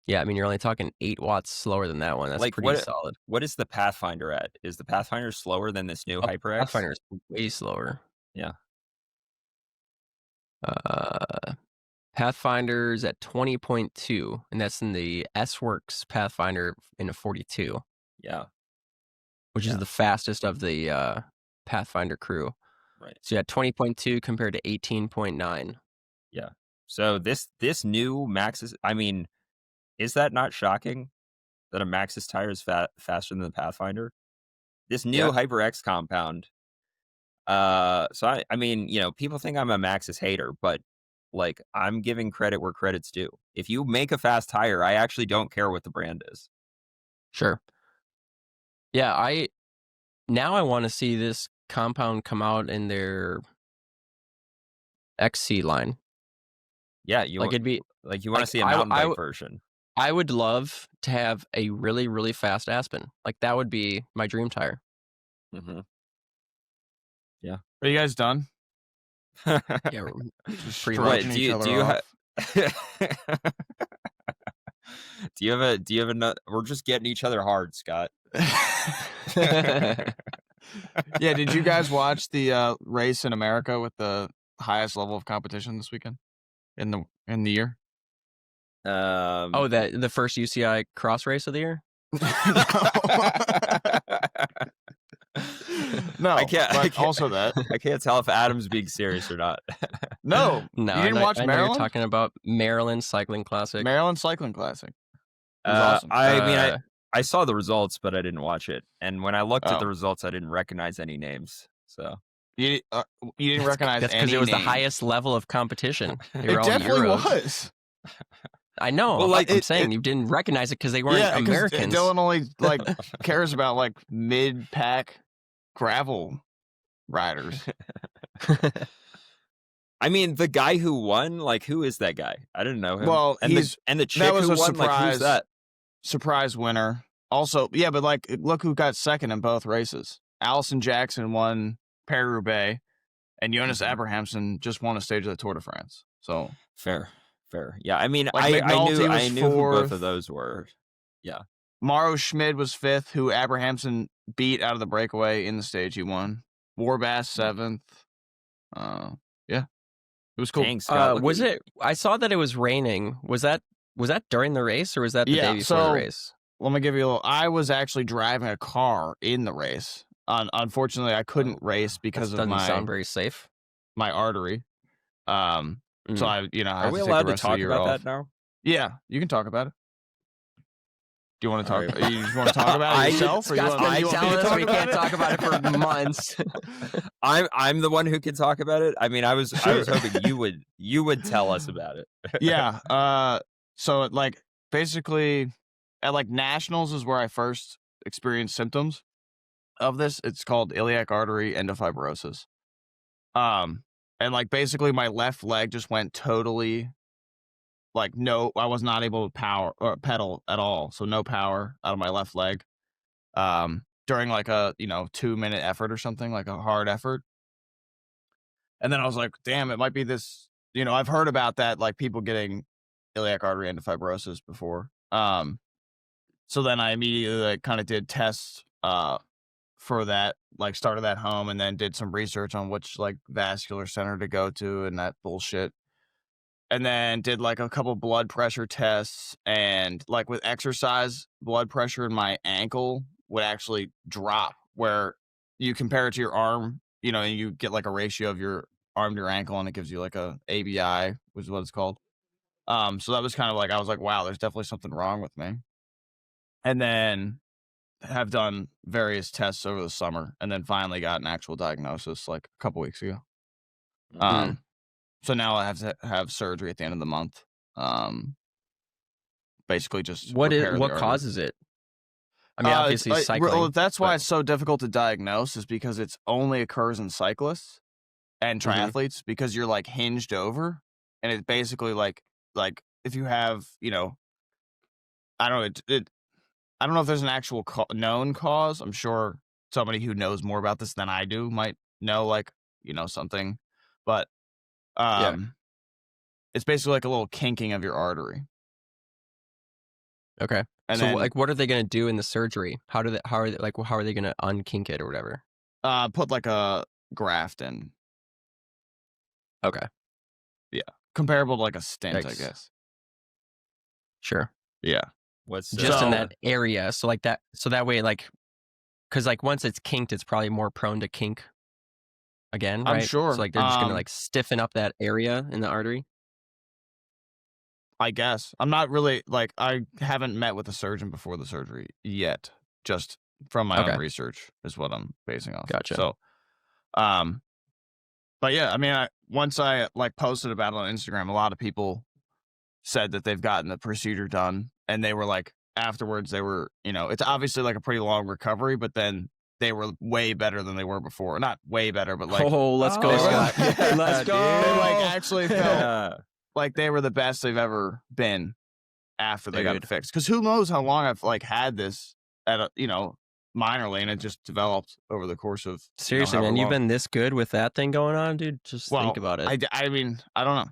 yeah, I mean, you're only talking 8 watts slower than that one. That's Like, pretty solid. What is the Pathfinder at? Is the Pathfinder slower than this new HyperX? Pathfinder is way slower. Yeah. Pathfinder's at 20.2, and that's in the S-Works Pathfinder in a 42. Yeah. Which is the fastest of the Pathfinder crew. Right. So yeah, 20.2 compared to 18.9. Yeah. So this new Maxxis, I mean, is that not shocking that a Maxxis tire is faster than the Pathfinder? This new HyperX compound. So I mean, people think I'm a Maxxis hater, but like I'm giving credit where credit's due. If you make a fast tire, I actually don't care what the brand is. Sure. Yeah, I want to see this compound come out in their XC line. Yeah, it'd be like you want to see a mountain bike version. I would love to have a really, really fast Aspen. Like that would be my dream tire. Mm-hmm. Yeah. Are you guys done? Yeah, Just pretty stroking much. each Do other you off. do you have another? We're just getting each other hard, Scott. Yeah, did you guys watch the race in America with the highest level of competition this weekend in the year? The first UCI cross race of the year? No, I can't. Also that I can't tell if Adam's being serious or not. no, you didn't watch I know Maryland? you're talking about Maryland Cycling Classic. Maryland Cycling Classic. It was awesome. I mean, I saw the results, but I didn't watch it. And when I looked at the results, I didn't recognize any names. So you didn't recognize that's any because it was name. the highest level of competition. It definitely was. I know. Well, like I'm saying, you didn't recognize it because they weren't Americans. Dylan only cares about like mid-pack gravel riders. I mean, the guy who won, like, who is that guy? I didn't know him. Well, and the chick that was who a won, like, who's that? Surprise winner. Also, yeah, but like, look who got second in both races. Allison Jackson won Paris-Roubaix, and Jonas Abrahamson just won a stage of the Tour de France. So fair. Yeah, I mean, like I knew who both of those were. Yeah. Mauro Schmid was fifth, who Abrahamson beat out of the breakaway in the stage he won. Warbass seventh. Yeah, it was cool. Dang, Scott, was it? I saw that it was raining. Was that during the race, or was that the day before the race? Let me give you a little. I was actually driving a car in the race. Unfortunately, I couldn't race because doesn't sound very safe. My artry. So I are we allowed to talk about that now? Yeah, you can talk about it. Do you want to talk? You just want to talk about it yourself? We can't talk about it for months. I'm the one who can talk about it. I mean, I was hoping you would tell us about it. Yeah. So like basically at like nationals is where I first experienced symptoms of this. It's called iliac artery endofibrosis. And like basically my left leg just went totally like I was not able to pedal at all. So no power out of my left leg. During like a 2-minute effort or something, like a hard effort. And then I was like, damn, it might be this, I've heard about that, like people getting iliac artery endofibrosis before. So then I immediately kind of did tests for that, like started at home and then did some research on which like vascular center to go to and that bullshit. And then did like a couple blood pressure tests, and like with exercise, blood pressure in my ankle would actually drop, where you compare it to your arm, and you get like a ratio of your arm to your ankle, and it gives you like a ABI, which is what it's called. So that was kind of like, I was like, wow, there's definitely something wrong with me. And then have done various tests over the summer, and then finally got an actual diagnosis like a couple weeks ago. So now I have to have surgery at the end of the month. Basically just What repair the artery. causes it? I mean, obviously cycling. Well, that's why it's so difficult to diagnose, is because it's only occurs in cyclists and triathletes, because you're like hinged over, and it's basically like if you have, you know, I don't know, I don't know if there's an actual known cause. I'm sure somebody who knows more about this than I do might know, like, you know, something, but it's basically like a little kinking of your artery. Okay. And so then, like, what are they going to do in the surgery? How are they going to unkink it or whatever? put like a graft in. Okay. Yeah. Comparable to like a stent, I Yikes. guess. Sure. Yeah. What's Just in that area. So like that, so that way, like, because like once it's kinked, it's probably more prone to kink again, right? I'm sure. So like they're just going to like stiffen up that area in the artery. I guess. I'm not really, like, I haven't met with a surgeon before the surgery yet. Just from my own research is what I'm basing off. Gotcha. So, but yeah, I mean, once I like posted about it on Instagram, a lot of people said that they've gotten the procedure done, and they were like, afterwards, they were, you know, it's obviously like a pretty long recovery, but then they were way better than they were before. Not way better, but like, let's go, Scott. Let's go. They like actually felt like they were the best they've ever been after they got it fixed. Because who knows how long I've like had this at a, you know, minorly, and it just developed over the course of, seriously, you know, man, you've long. been this good with that thing going on, dude. Just think about it. I mean, I don't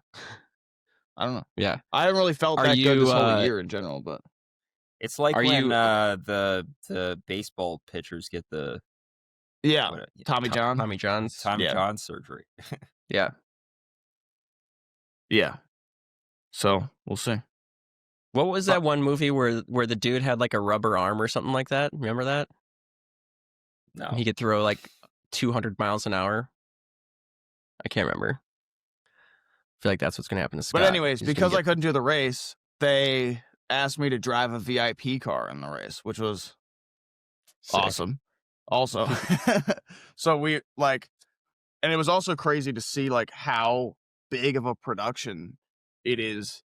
know. Yeah, I haven't really felt that good this whole year in general, but it's like when the baseball pitchers get the Tommy John surgery. Yeah. So we'll see. What was that one movie where the dude had like a rubber arm or something like that? Remember that? No. He could throw like 200 miles an hour. I can't remember. I feel like that's what's going to happen to Scott. But anyways, because I couldn't do the race, they asked me to drive a VIP car in the race, which was awesome. Also, so we like, and it was also crazy to see like how big of a production it is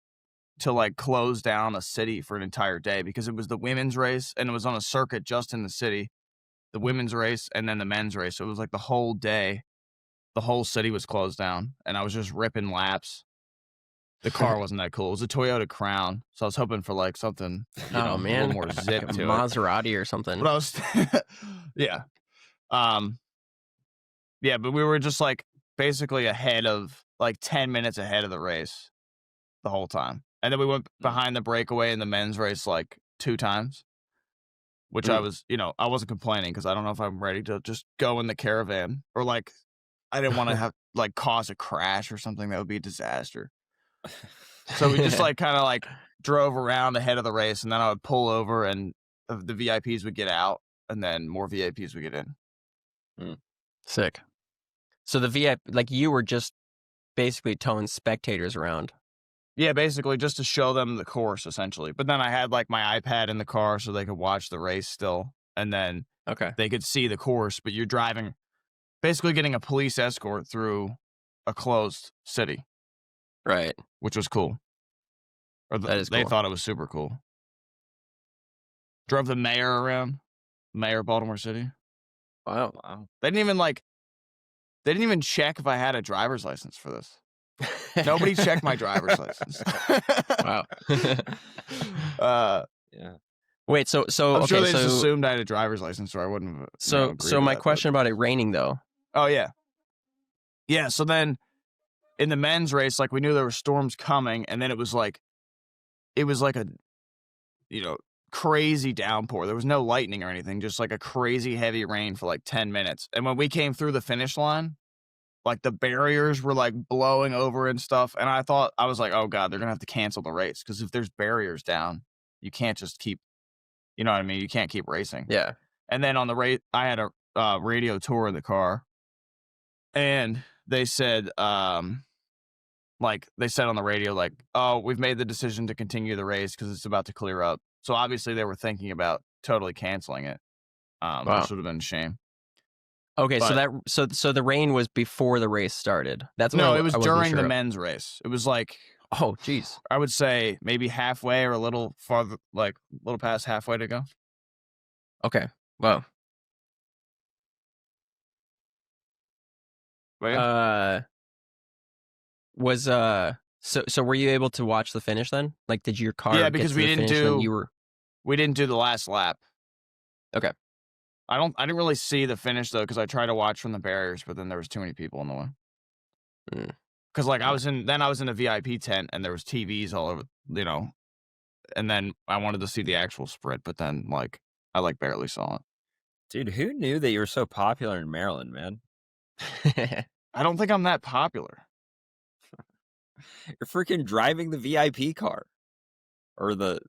to like close down a city for an entire day, because it was the women's race and it was on a circuit just in the city, the women's race and then the men's race. So it was like the whole day, the whole city was closed down, and I was just ripping laps. The car wasn't that cool. It was a Toyota Crown, so I was hoping for like something, a little more zip like a to Maserati or something. But I was, yeah, but we were just like basically ahead of like 10 minutes ahead of the race the whole time, and then we went behind the breakaway in the men's race like 2 times, which I was, I wasn't complaining because I don't know if I'm ready to just go in the caravan, or like I didn't want to have like cause a crash or something. That would be a disaster. So we just like kind of like drove around ahead of the race, and then I would pull over and the VIPs would get out, and then more VIPs would get in. Sick. So the VIP, like you were just basically towing spectators around. Yeah, basically just to show them the course, essentially. But then I had like my iPad in the car so they could watch the race still, and then they could see the course. But you're driving, basically getting a police escort through a closed city. Right. Which was cool. Or they thought it was super cool. Drove the mayor around. Mayor of Baltimore City. Wow. They didn't even check if I had a driver's license for this. Nobody checked my driver's license. Wow. Yeah. Wait, so I'm sure they just assumed I had a driver's license, or I wouldn't have. So my question about it raining though. Oh yeah. Yeah, so then in the men's race, like we knew there were storms coming, and then it was like a crazy downpour. There was no lightning or anything, just like a crazy heavy rain for like 10 minutes. And when we came through the finish line, like the barriers were like blowing over and stuff. And I was like, oh God, they're going to have to cancel the race. Because if there's barriers down, you can't just keep, you know what I mean? You can't keep racing. Yeah. And then on the race, I had a radio tour in the car. And they said, like they said on the radio, like, oh, we've made the decision to continue the race because it's about to clear up. So obviously they were thinking about totally canceling it, Wow. which would have been a shame. Okay, But- so the rain was before the race started. That's No, what it was I wasn't during sure the of. men's race. It was like, Oh, jeez. I would say maybe halfway or a little farther, like a little past halfway to go. Okay. Wow. But yeah. So were you able to watch the finish then? Like, did your car? Yeah, get because to we the didn't finish and then do- You were. We didn't do the last lap. Okay. I didn't really see the finish though, because I tried to watch from the barriers, but then there was too many people in the way. Mm. Because like I was in a VIP tent and there was TVs all over, you know, and then I wanted to see the actual sprint, but then like I like barely saw it. Dude, who knew that you were so popular in Maryland, man? I don't think I'm that popular. You're freaking driving the VIP car. Or the...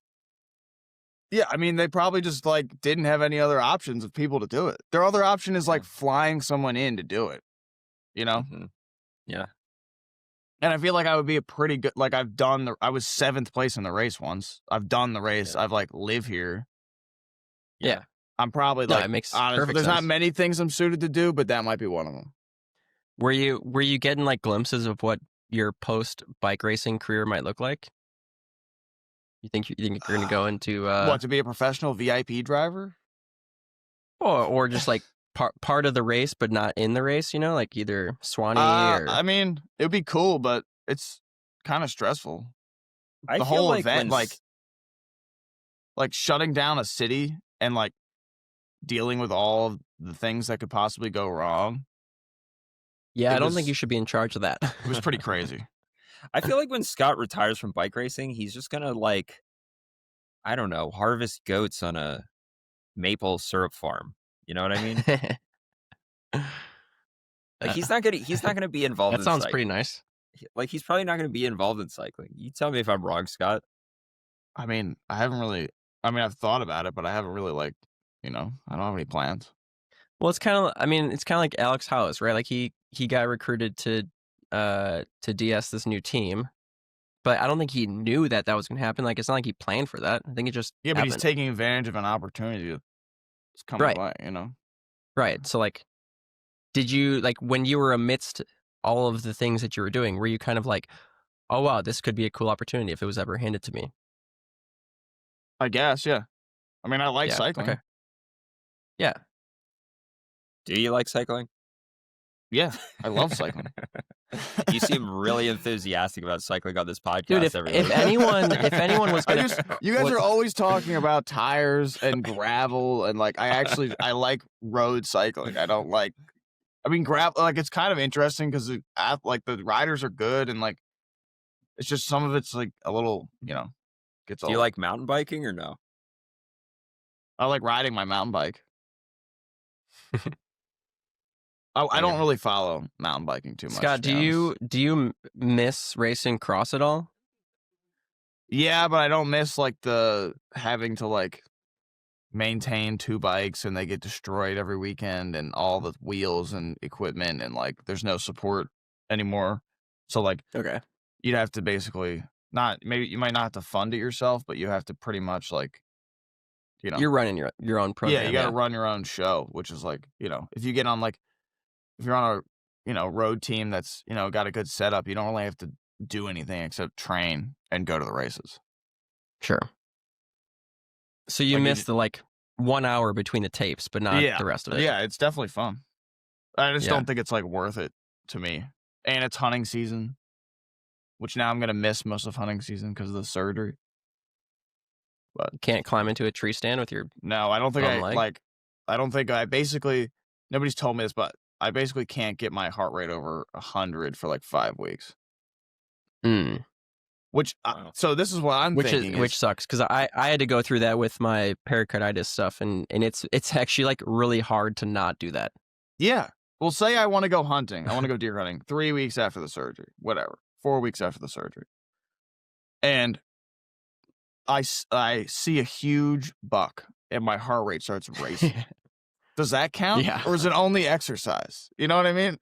Yeah, I mean, they probably just like didn't have any other options of people to do it. Their other option is like flying someone in to do it, you know? Mhm. Yeah. And I feel like I would be a pretty good, like I was 7th place in the race once. I've done the race. Yeah. I've like live here. Yeah. I'm probably No, like, it makes honest, perfect there's not sense. many things I'm suited to do, but that might be one of them. Were you getting like glimpses of what your post bike racing career might look like? You think you're going to go into What, to be a professional VIP driver? or just like part of the race but not in the race, you know, like either Swanee or I mean, it would be cool, but it's kind of stressful. I The feel whole like event, when like shutting down a city and like dealing with all of the things that could possibly go wrong. Yeah, it I don't was- think you should be in charge of that. It was pretty crazy. I feel like when Scott retires from bike racing, he's just gonna like, I don't know, harvest goats on a maple syrup farm. You know what I mean? Like he's not gonna be involved. That in sounds cycling. pretty nice. Like he's probably not gonna be involved in cycling. You tell me if I'm wrong, Scott. I mean, I've thought about it, but I haven't really like, I don't have any plans. Well, it's kind of like Alex Howes, right? Like he got recruited to DS this new team, but I don't think he knew that was going to happen. Like it's not like he planned for that. I think it just Yeah, but he's happened. taking advantage of an opportunity that's coming Right. by, Right. So like, did you like when you were amidst all of the things that you were doing, were you kind of like, oh wow, this could be a cool opportunity if it was ever handed to me? I guess, yeah. I mean, I like Yeah, cycling. okay. Yeah. Do you like cycling? Yeah, I love cycling. You seem really enthusiastic about cycling on this podcast. Dude, if everybody. anyone was gonna, You guys what- are always talking about tires and gravel, and like I like road cycling. I don't like. I mean, gravel. Like it's kind of interesting because like the riders are good, and like it's just some of it's like a little, gets Do old. you like mountain biking or no? I like riding my mountain bike. I don't really follow mountain biking too much. Scott, to be honest. do you miss racing cross at all? Yeah, but I don't miss like the having to like maintain 2 bikes and they get destroyed every weekend and all the wheels and equipment and like there's no support anymore. So like Okay. you'd have to basically maybe you might not have to fund it yourself, but you have to pretty much like You're running your own program. yeah, you got to run your own show, which is like, if you get on like if you're on a road team that's, got a good setup, you don't really have to do anything except train and go to the races. Sure. So you Like, missed the 1 hour between the tapes, but not the rest of it. Yeah, it's definitely fun. I just Yeah. don't think it's like worth it to me. And it's hunting season, which now I'm gonna miss most of hunting season because of the surgery. You can't climb into a tree stand with your. No, I don't think Bum leg? I don't think I basically nobody's told me this, but I basically can't get my heart rate over 100 for like 5 weeks. Mm. Which Wow. so this is what I'm thinking. Which sucks because I had to go through that with my pericarditis stuff, and it's actually like really hard to not do that. Yeah. Well, say I want to go hunting. I want to go deer hunting 3 weeks after the surgery, whatever, 4 weeks after the surgery. And I see a huge buck and my heart rate starts racing. Does that count? Yeah. Or is it only exercise? You know what I mean?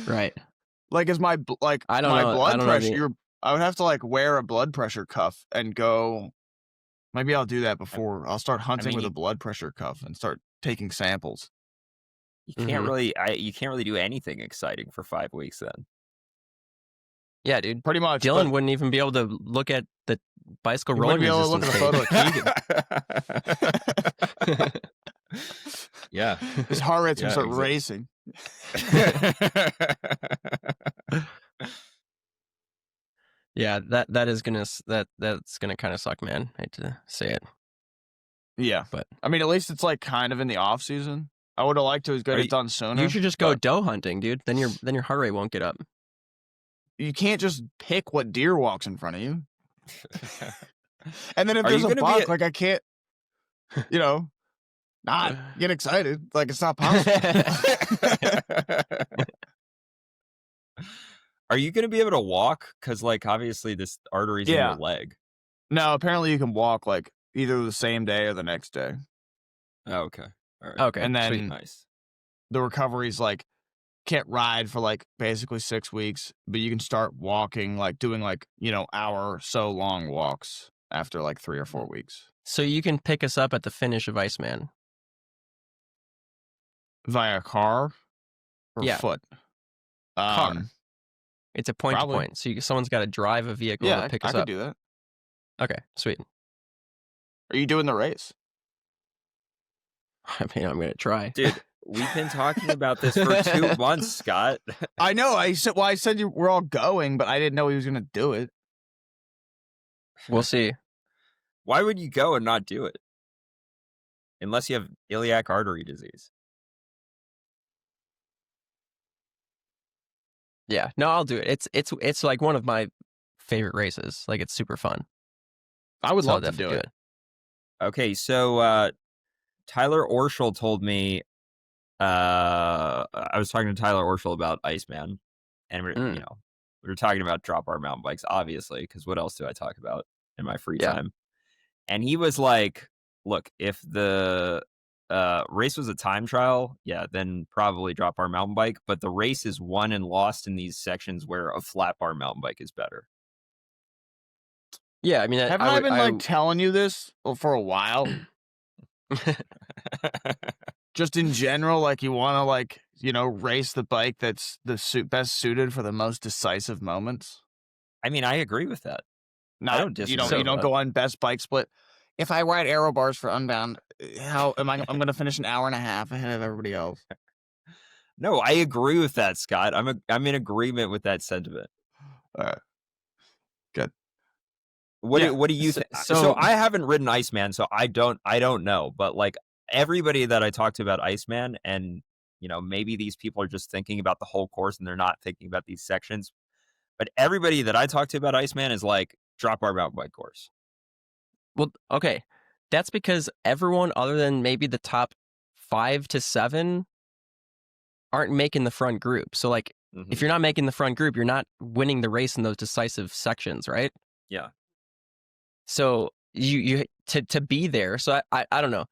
Right. Like, is my I don't my know. blood I don't pressure? know. I would have to like wear a blood pressure cuff and go. Maybe I'll do that before. I'll start hunting with a blood pressure cuff and start taking samples. You can't really, you can't really do anything exciting for 5 weeks then. Yeah, dude. Pretty much. Dylan wouldn't even be able to look at the bicycle rolling Be able to look at resistance the photo of Keegan. Yeah. His heart rate's gonna start racing. Yeah, that's gonna kind of suck, man. I hate to say it. Yeah, but I mean, at least it's like kind of in the off season. I would have liked to get it done sooner. You should just go doe hunting, dude. Then your heart rate won't get up. You can't just pick what deer walks in front of you. And then if there's a buck, like I can't, not get excited. Like it's not possible. Are you going to be able to walk? Because like obviously this artery's in your leg. No, apparently you can walk like either the same day or the next day. Oh, okay. All right. Okay. And then sweet, nice. The recovery's like can't ride for like basically 6 weeks, but you can start walking, like doing like, hour or so long walks after like 3 or 4 weeks. So you can pick us up at the finish of Iceman. Via car or foot? Car. It's a point to point. So someone's got to drive a vehicle to pick us up. I could do that. Okay, sweet. Are you doing the race? I mean, I'm going to try. Dude, we've been talking about this for 2 months, Scott. I know. I said we're all going, but I didn't know he was going to do it. We'll see. Why would you go and not do it? Unless you have iliac artery disease. Yeah, no, I'll do it. It's like one of my favorite races. Like it's super fun. I would love to do it. Okay, so Tyler Orschel told me. I was talking to Tyler Orschel about Iceman, and we were talking about drop bar mountain bikes, obviously, because what else do I talk about in my free time? And he was like, "Look, if the race was a time trial, then probably drop bar mountain bike. But the race is won and lost in these sections where a flat bar mountain bike is better." Yeah, I mean, haven't I been telling you this for a while? Just in general, like you want to race the bike that's the best suited for the most decisive moments. I mean, I agree with that. I don't disagree. You don't go on best bike split. If I ride aero bars for Unbound, how am I? I'm going to finish an hour and a half ahead of everybody else. No, I agree with that, Scott. I'm in agreement with that sentiment. All right. Good. What do you think? So I haven't ridden Iceman, so I don't know. But like everybody that I talked to about Iceman, and maybe these people are just thinking about the whole course and they're not thinking about these sections. But everybody that I talked to about Iceman is like drop bar mountain bike course. Well, okay, that's because everyone other than maybe the top 5 to 7 aren't making the front group. So like, if you're not making the front group, you're not winning the race in those decisive sections, right? Yeah. So you to be there. So I don't know.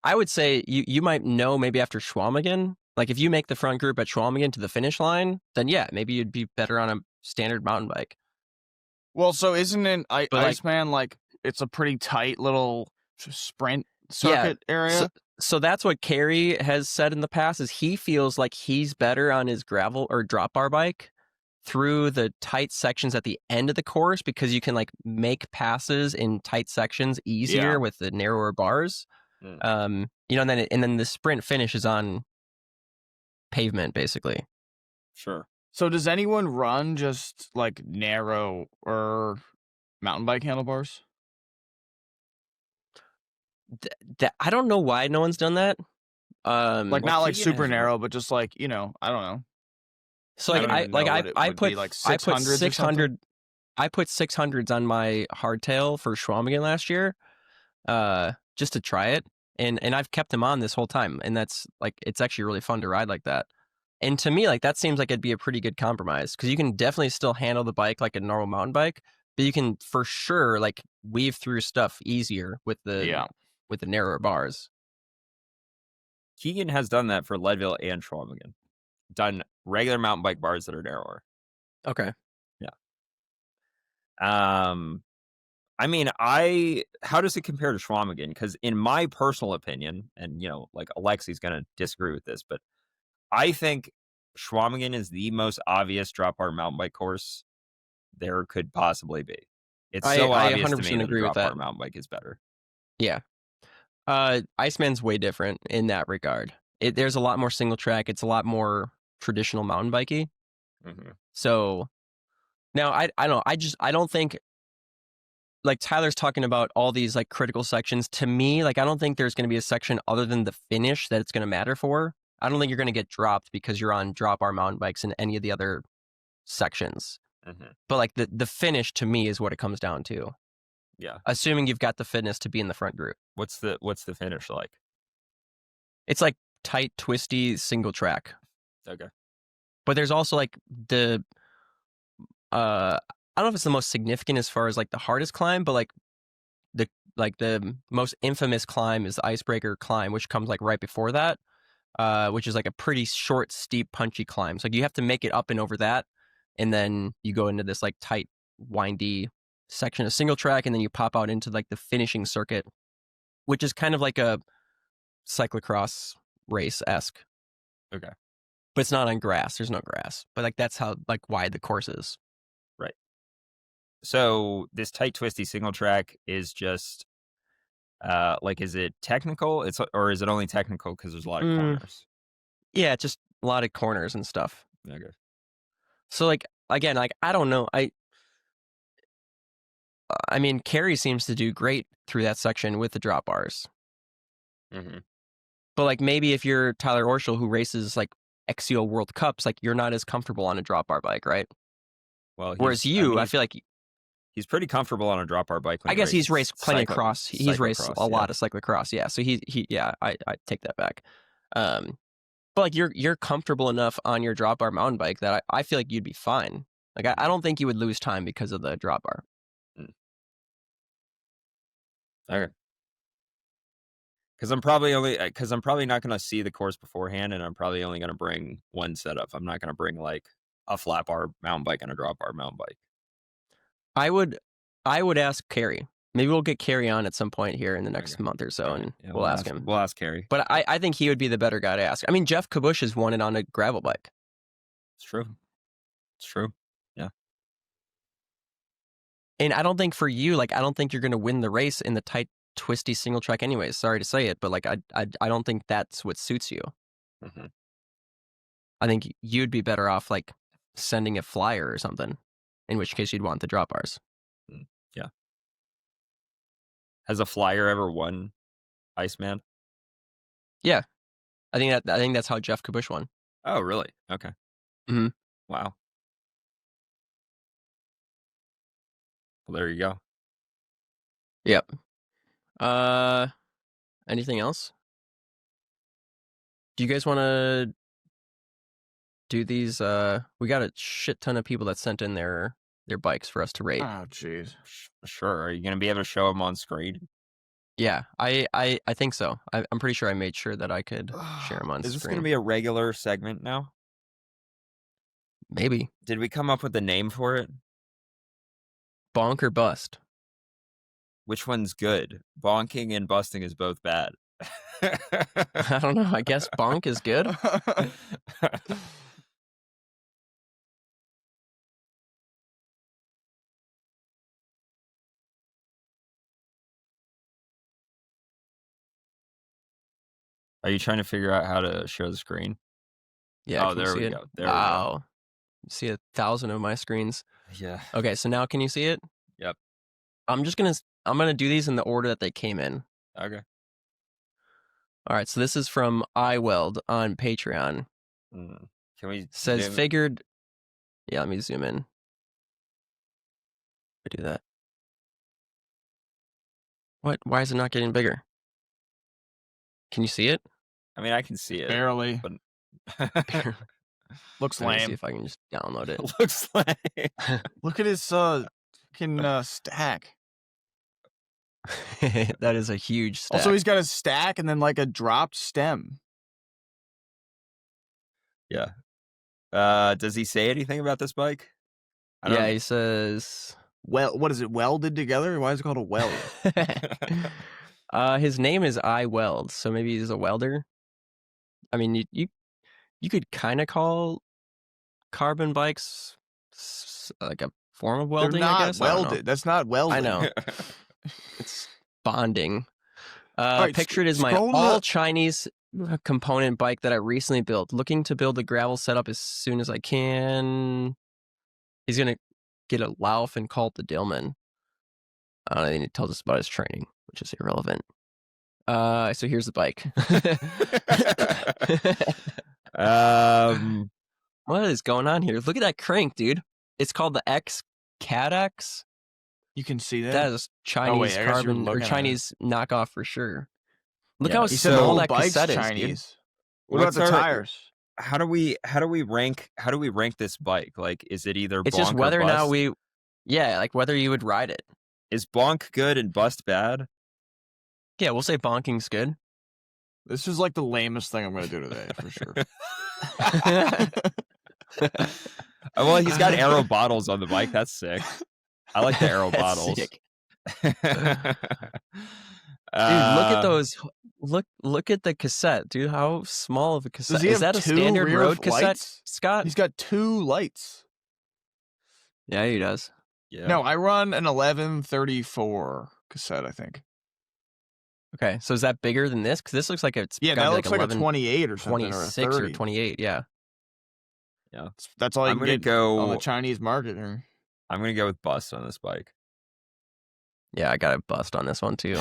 I would say you might know maybe after Schwaman. Like if you make the front group at Schwaman to the finish line, then maybe you'd be better on a standard mountain bike. Well, so isn't it Iceman like it's a pretty tight little sprint circuit area? So that's what Kerry has said in the past is he feels like he's better on his gravel or drop bar bike through the tight sections at the end of the course because you can like make passes in tight sections easier with the narrower bars. And then the sprint finish is on pavement basically. Sure. So does anyone run just like narrow or mountain bike handlebars? I don't know why no one's done that. Like not like super narrow, but just like I don't know. So like I put 600. I put 600s on my hardtail for Schwaman last year, just to try it, and I've kept them on this whole time, and that's like it's actually really fun to ride like that. And to me, like that seems like it'd be a pretty good compromise because you can definitely still handle the bike like a normal mountain bike, but you can for sure like weave through stuff easier with the narrower bars. Keegan has done that for Leadville and Schwaman. Done regular mountain bike bars that are narrower. Okay. I mean, how does it compare to Schwaman? Because in my personal opinion, and like Alexi's gonna disagree with this, but I think Schwaman is the most obvious drop bar mountain bike course there could possibly be. It's so I obvious to 100% me that a agree with drop bar that. mountain bike is better. Yeah. Iceman's way different in that regard. There's a lot more single track. It's a lot more traditional mountain bikey. Mm-hmm. So now I don't know. I don't think, like Tyler's talking about all these like critical sections. To me, like I don't think there's going to be a section other than the finish that it's going to matter for. I don't think you're going to get dropped because you're on drop bar mountain bikes in any of the other sections. Mm-hmm. But like the finish to me is what it comes down to. Yeah. Assuming you've got the fitness to be in the front group. What's the finish like? It's like tight, twisty, single track. Okay. But there's also like the I don't know if it's the most significant as far as like the hardest climb, but like the most infamous climb is the icebreaker climb, which comes like right before that, which is like a pretty short, steep, punchy climb. So like, you have to make it up and over that, and then you go into this like tight, windy section of single track, and then you pop out into like the finishing circuit, which is kind of like a cyclocross race-esque. Okay. But it's not on grass. There's no grass. But like that's how like wide the course is. Right. So this tight, twisty single track is just like, is it technical? Or is it only technical because there's a lot of corners? Yeah, just a lot of corners and stuff. Okay. So like again, like I don't know. I mean, Carey seems to do great through that section with the drop bars. Mm-hmm. But like maybe if you're Tyler Orschel who races like XCO World Cups, like you're not as comfortable on a drop bar bike, right? Well, whereas I feel like he's pretty comfortable on a drop bar bike. I guess he's raced plenty of cross. He's raced a lot of cyclocross. Yeah, so I take that back. But like you're comfortable enough on your drop bar mountain bike that I feel like you'd be fine. Like I don't think you would lose time because of the drop bar. Okay. Because I'm probably not going to see the course beforehand, and I'm probably only going to bring one setup. I'm not going to bring like a flat bar mountain bike and a drop bar mountain bike. I would ask Carey. Maybe we'll get Carey on at some point here in the next month or so, and we'll ask him. We'll ask Carey. But I think he would be the better guy to ask. I mean, Jeff Kabush has won it on a gravel bike. It's true. It's true. Yeah. And I don't think for you, like, I don't think you're going to win the race in the tight, twisty single track anyways. Sorry to say it, but like, I don't think that's what suits you. Mm-hmm. I think you'd be better off like sending a flyer or something, in which case you'd want the drop bars. Yeah. Has a flyer ever won Iceman? Yeah. I think that's how Jeff Kabush won. Oh, really? Okay. Mm-hmm. Wow. Well, there you go. Yep. Anything else? Do you guys want to do these? We got a shit ton of people that sent in their bikes for us to rate. Oh, jeez. Sure. Are you going to be able to show them on screen? Yeah, I think so. I'm pretty sure I made sure that I could share them on screen. Is this going to be a regular segment now? Maybe. Did we come up with a name for it? Bonk or bust? Which one's good? Bonking and busting is both bad. I don't know. I guess bonk is good. Are you trying to figure out how to show the screen? Yeah. Oh, there we go. There wow. we go. See 1,000 of my screens. Yeah. Okay, so now can you see it? Yep. I'm gonna do these in the order that they came in. Okay. All right, so this is from iWeld on Patreon. Can we says figured? Yeah, let me zoom in. I do that. What? Why is it not getting bigger? Can you see it? I mean, I can see it. Barely. But looks Let me lame. see if I can just download it. Looks lame. Look at his fucking stack. That is a huge stack. Also, he's got a stack and then like a dropped stem. Yeah. Does he say anything about this bike? Yeah, he says. Well, what is it? Welded together? Why is it called a weld? His name is I Weld, so maybe he's a welder. I mean, you could kind of call carbon bikes like a form of welding. They're not I guess. welded. That's not welding. I know. It's bonding. right, Pictured is my scroll to all the- Chinese component bike that I recently built. Looking to build a gravel setup as soon as I can. He's gonna get a Lauf and call it the Dillman. I don't know. He tells us about his training, which is irrelevant. So here's the bike. What is going on here? Look at that crank, dude. It's called the X X. You can see that. That is Chinese I guess you're carbon or looking at Chinese knockoff for sure. Look Yeah, how He said the small whole that bike's cassette is, dude. Chinese. What about What's the our- tires? How do we rank this bike? Like, is it either It's bonk just or whether or bust? not like whether you would ride it. Is bonk good and bust bad? Yeah, we'll say bonking's good. This is like the lamest thing I'm going to do today, for sure. Well, he's got arrow bottles on the bike. That's sick. I like the arrow That's bottles. sick. Dude, look at those. Look at the cassette, dude. How small of a cassette. Does he Is have that a two standard rear road cassette, lights? Scott? He's got 2 lights. Yeah, he does. Yeah. No, I run an 1134 cassette, I think. Okay, so is that bigger than this? Because this looks like it's Yeah, gotta that be looks like 11, a 28 or something, or a 26 30. or 28. Yeah. That's all you I'm can gonna get on the go. Chinese market. I'm gonna go with bust on this bike. Yeah, I got a bust on this one too.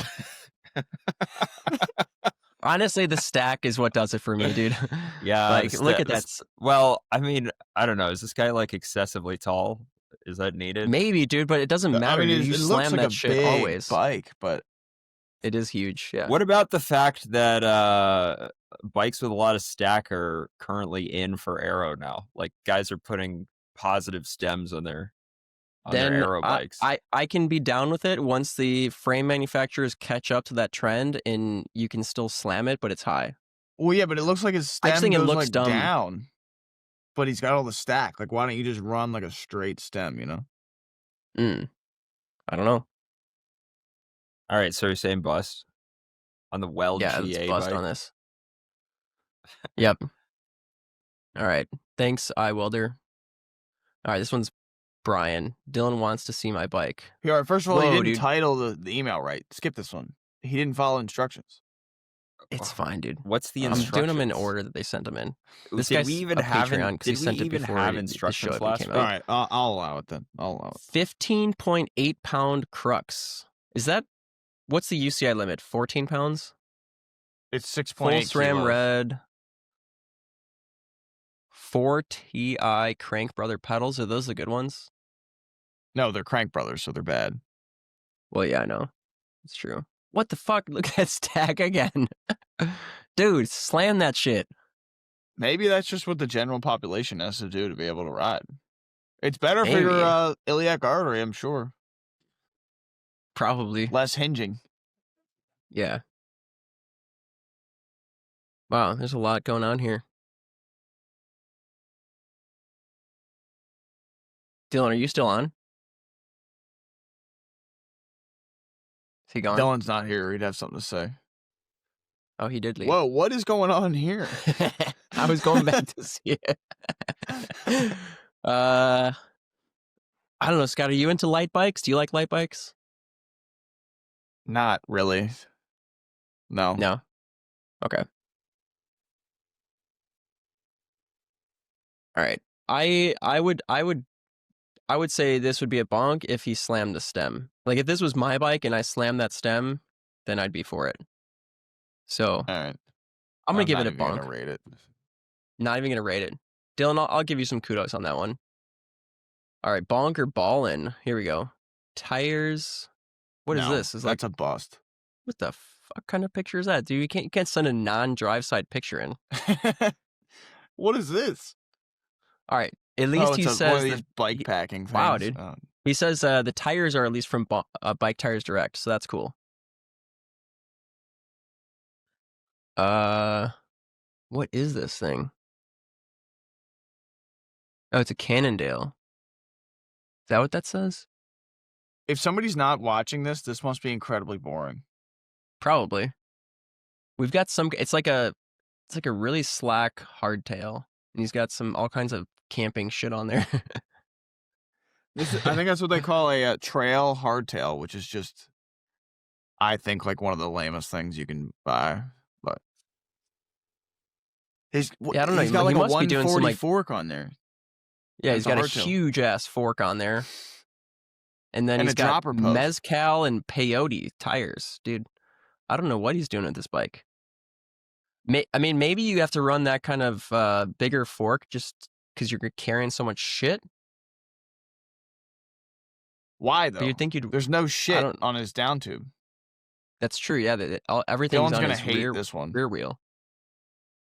Honestly, the stack is what does it for me, dude. Yeah, like look at that. Well, I mean, I don't know. Is this guy like excessively tall? Is that needed? Maybe, dude, but it doesn't matter. I mean, Dude. You it slam looks like that a shit big always. bike, but It is huge. Yeah. What about the fact that bikes with a lot of stack are currently in for aero now? Like guys are putting positive stems on their aero bikes. I can be down with it once the frame manufacturers catch up to that trend and you can still slam it, but it's high. well, yeah, but it looks like his I stem just think it goes looks like dumb. down. But he's got all the stack. Like, why don't you just run like a straight stem? You know? I don't know. All right, so you're saying bust on the Weld Yeah, GA it's bust bike? on this. Yep. All right. Thanks, iWelder. All right, this one's Brian. Dylan wants to see my bike. Here, all right, first of all, Whoa, he didn't dude. title the email right. Skip this one. He didn't follow instructions. It's fine, dude. What's the I'm instructions? doing them in order that they sent them in. This Did guy's we even a have Patreon 'cause he did we sent it even before have the instructions show last came week? out. All right, I'll allow it then. I'll allow it. 15.8 pound crux. Is that what's the UCI limit? 14 pounds? It's 6.8 Full SRAM kilos. red. 4 TI Crank Brother pedals. Are those the good ones? No, they're Crank Brothers, so they're bad. Well, yeah, I know. It's true. What the fuck? Look at that stack again. Dude, slam that shit. Maybe that's just what the general population has to do to be able to ride. It's better for Maybe. your iliac artery, I'm sure. Probably. Less hinging. Yeah. Wow, there's a lot going on here. Dylan, are you still on? Is he gone? Dylan's not here. He'd have something to say. Oh, he did leave. Whoa, what is going on here? I was going back to see it. I don't know, Scott. Are you into light bikes? Do you like light bikes? Not really. No. No. Okay. All right. I would say this would be a bonk if he slammed the stem. Like if this was my bike and I slammed that stem, then I'd be for it. So All right. I'm gonna give it not a even bonk. gonna rate it. Not even gonna rate it. Dylan, I'll give you some kudos on that one. All right, bonk or ballin'. Here we go. Tires. What is No, this? Is that's like a bust. what the fuck kind of picture is that, dude? You can't send a non-drive side picture in. What is this? All right. At least he one of says these that bike packing things. Wow, dude. Oh. he says the tires are at least from Bike Tires Direct, so that's cool. What is this thing? Oh, it's a Cannondale. Is that what that says? If somebody's not watching this must be incredibly boring. Probably. We've got some. It's like a really slack hardtail, and he's got all kinds of camping shit on there. I think that's what they call a trail hardtail, which is just, I think, like one of the lamest things you can buy. But I don't know. He's got like he a must be doing some 140 like fork on there. yeah. That's He's got a hardtail. huge ass fork on there, and then And he's a got dropper post. mezcal and peyote tires, dude. I don't know what he's doing with this bike. I mean, maybe you have to run that kind of bigger fork just because you're carrying so much shit. Why But though? you'd think you'd. There's no shit don't- on his down tube. That's true. Yeah, everything's Dylan's on gonna his hate this one. rear wheel.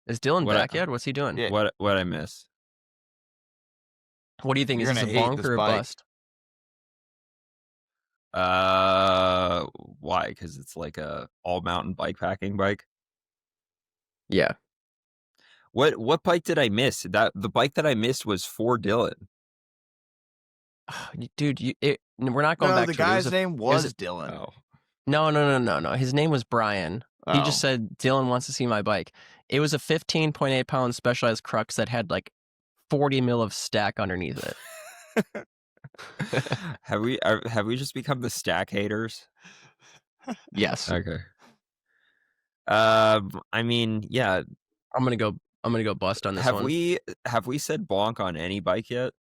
Is Dylan What back yet? What's he doing? Yeah. What I miss? What do you think? You're Is this a gonna hate bonk this or a bike. bust? Why? Because it's like a all mountain bike packing bike. Yeah. What bike did I miss? The bike that I missed was for Dylan. Dude, we're not going No, back the to it. guy's name was Dylan. Oh, No. His name was Brian. He Oh. just said, Dylan wants to see my bike. It was a 15.8 pound specialized crux that had like 40 mil of stack underneath it. have we just become the stack haters? Yes. Okay. I mean, yeah. I'm gonna go bust on this Have one. we said bonk on any bike yet?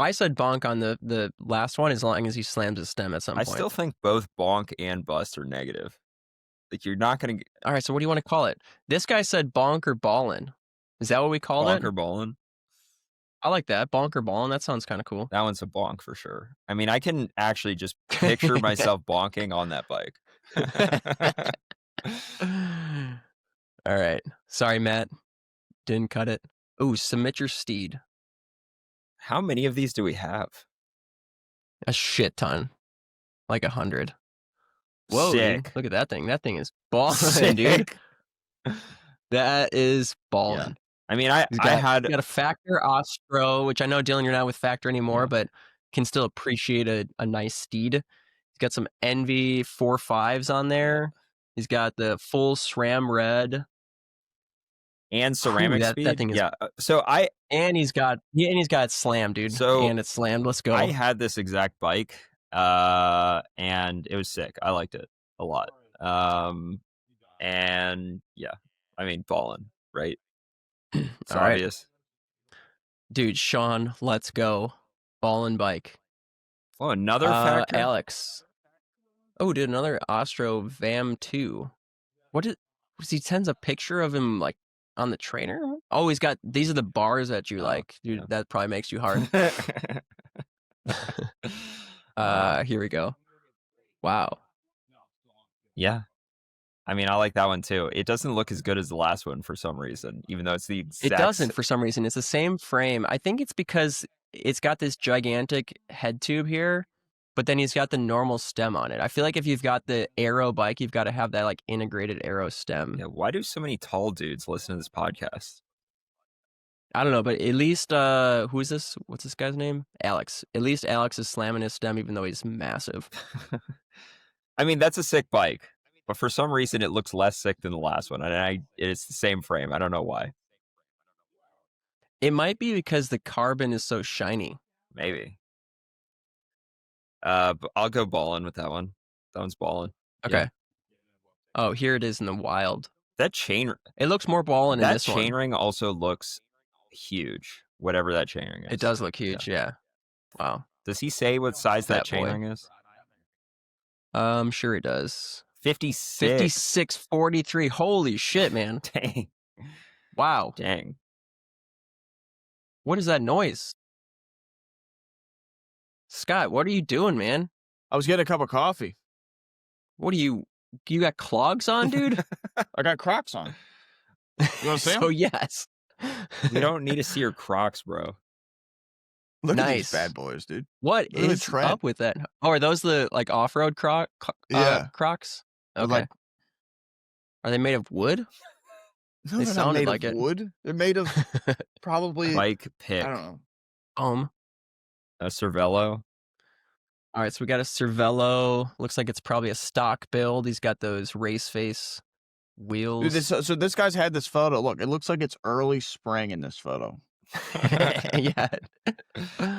I said bonk on the last one as long as he slams his stem at some I point. still think both bonk and bust are negative. Like you're not gonna All right, so what do you want to call it? This guy said bonk or ballin'. Is that what we called bonk it? or ballin'. I like that. Bonk or ballin'. That sounds kind of cool. That one's a bonk for sure. I mean, I can actually just picture myself bonking on that bike. All right. Sorry, Matt. Didn't cut it. Ooh, submit your steed. How many of these do we have? A shit ton. Like 100. Whoa, dude. Sick. Look at that thing. That thing is ballin', dude. That is ballin'. Yeah. I mean, I got a Factor Ostro, which I know, Dylan, you're not with Factor anymore, Yeah. but can still appreciate a nice steed. He's got some Envy 4.5s on there. He's got the full SRAM red. and ceramic that speed. thing is- Yeah. So And he's got it slammed, dude. So, and it's slammed. Let's go. I had this exact bike, and it was sick. I liked it a lot. And yeah, I mean, ballin', right? It's All right. obvious. Dude, Sean, let's go. Ballin' bike. Oh, another Factor. Alex. Oh, dude, another Ostro VAM 2. He sends a picture of him like on the trainer? Oh, he's got, these are the bars that you like. Dude, yeah. that probably makes you hard. Here we go. Wow. Yeah. I mean, I like that one too. It doesn't look as good as the last one for some reason, even though it's the exact. It doesn't for some reason. It's the same frame. I think it's because it's got this gigantic head tube here, but then he's got the normal stem on it. I feel like if you've got the aero bike, you've got to have that like integrated aero stem. Yeah. Why do so many tall dudes listen to this podcast? I don't know, but at least who is this? What's this guy's name? Alex. At least Alex is slamming his stem, even though he's massive. I mean, that's a sick bike, but for some reason it looks less sick than the last one, and it's the same frame. I don't know why. It might be because the carbon is so shiny. Maybe. But I'll go ballin' with that one. That one's ballin'. Okay. Yeah. Oh, here it is in the wild. That chain. It looks more ballin' in That this chain one. ring also looks huge. Whatever that chain ring is. It does look huge. Yeah. Wow. Does he say what size that Fat chain boy. ring is? Sure it does. 56. 56.43. Holy shit, man. Dang. Wow. Dang. What is that noise? Scott, what are you doing, man? I was getting a cup of coffee. What are you got clogs on, dude? I got Crocs on. You want to see 'em? So yes. We don't need to see your Crocs, bro. Look at Nice. these bad boys, dude. What Look at the is tread. up with that? Oh, are those the like off-road Yeah. Crocs? They're Okay. like- Are they made of wood? No, They they're not sounded made like of it. wood. They're made of probably. Bike pick. I don't know. A Cervelo. All right, so we got a Cervelo. Looks like it's probably a stock build. He's got those race face wheels. Dude, so this guy's had this photo. Look, it looks like it's early spring in this photo. Yeah.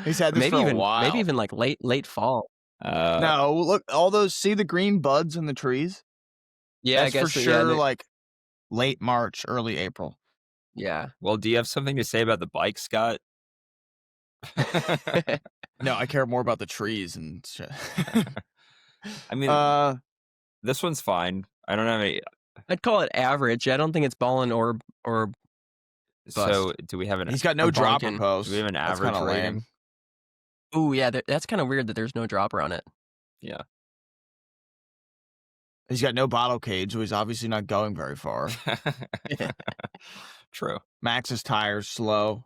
He's had this maybe for a even while. maybe even like late fall. No, look, all those. See the green buds in the trees? Yeah, That's I guess for so, sure. Yeah, Like late March, early April. yeah. Well, do you have something to say about the bike, Scott? No, I care more about the trees and shit. I mean, this one's fine. I don't have any. I'd call it average. I don't think it's balling or So, do we have an? He's got no or dropper bonking. post. Do we have an That's average kinda rating? lame. Ooh, yeah, that's kind of weird that there's no dropper on it. Yeah. He's got no bottle cage, so he's obviously not going very far. True. Max's tires slow.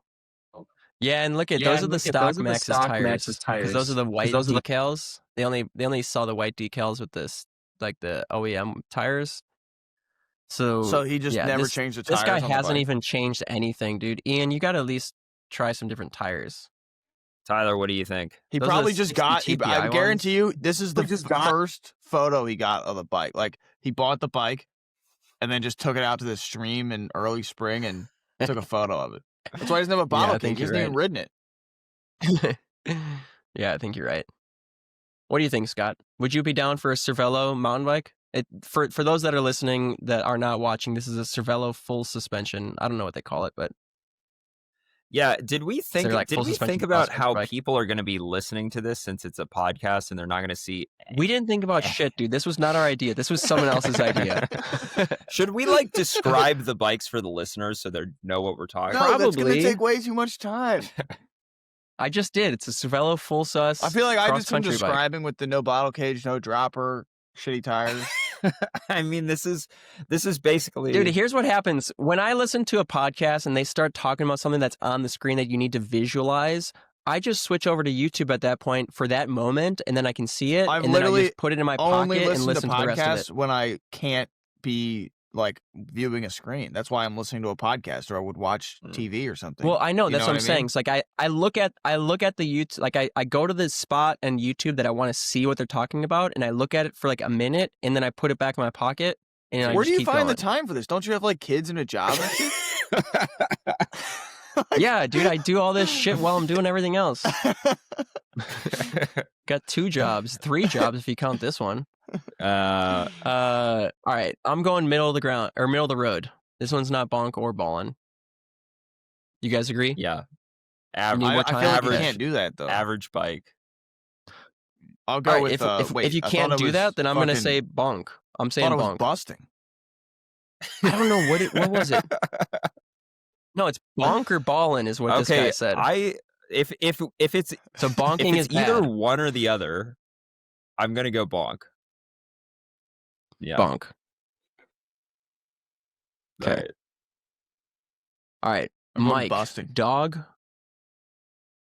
Yeah, and look at those are the stock Max's tires. Because those are the white those are the- decals. They only saw the white decals with this, like the OEM tires. So he just yeah, never this- changed the tires. This guy on the hasn't bike. even changed anything, dude. Ian, you got to at least try some different tires. Tyler, what do you think? He Those are probably the just 60 got. I TPI guarantee you, this is the just got- first photo he got of the bike. Like he bought the bike, and then just took it out to the stream in early spring and took a photo of it. That's why he doesn't have a bottle I cage. think He hasn't you're even ridden it. Yeah, I think you're right. What do you think, Scott? Would you be down for a Cervelo mountain bike? For those that are listening that are not watching, this is a Cervelo full suspension. I don't know what they call it, but Yeah, did we think like did full we suspension think about cross how bike? people are going to be listening to this since it's a podcast and they're not going to see? we didn't think about shit, dude. This was not our idea. This was someone else's idea. Should we like describe the bikes for the listeners so they know what we're talking No, about? that's going Probably. to take way too much time. I just did. It's a Cervelo full sus. I feel like I just been cross-country bike. describing with the no bottle cage, no dropper, shitty tires. I mean, this is basically Dude, here's what happens. When I listen to a podcast and they start talking about something that's on the screen that you need to visualize, I just switch over to YouTube at that point for that moment, and then I can see it, I've and then I literally just put it in my Only pocket and listen listen to to the rest of podcasts it. when I can't be like viewing a screen. That's why I'm listening to a podcast, or I would watch TV or something. Well, I know You that's know what I'm I saying. mean? It's like I look at the YouTube, like I go to the spot on YouTube that I want to see what they're talking about, and I look at it for like a minute, and then I put it back in my pocket, and I Where just do you keep find the going. time for this? Don't you have like kids and a job? and shit? Yeah, dude, I do all this shit while I'm doing everything else. Got 2 jobs, 3 jobs if you count this one. All right, I'm going middle of the ground or middle of the road. This one's not bonk or ballin'. You guys agree? yeah, You need I, more I time? feel like you Average. can't do that though. average bike. I'll go All right, with. if wait, you I can't thought it do was that, then I'm gonna fucking- say bonk. I'm I saying thought it was bonk. busting. I don't know what was it. No, it's bonk or ballin' is what this guy said. If it's So if bonking is it's either bad. one or the other, I'm gonna go bonk. Yeah. Bonk. Okay. Right. All right, I'm going Mike. busting. Dog.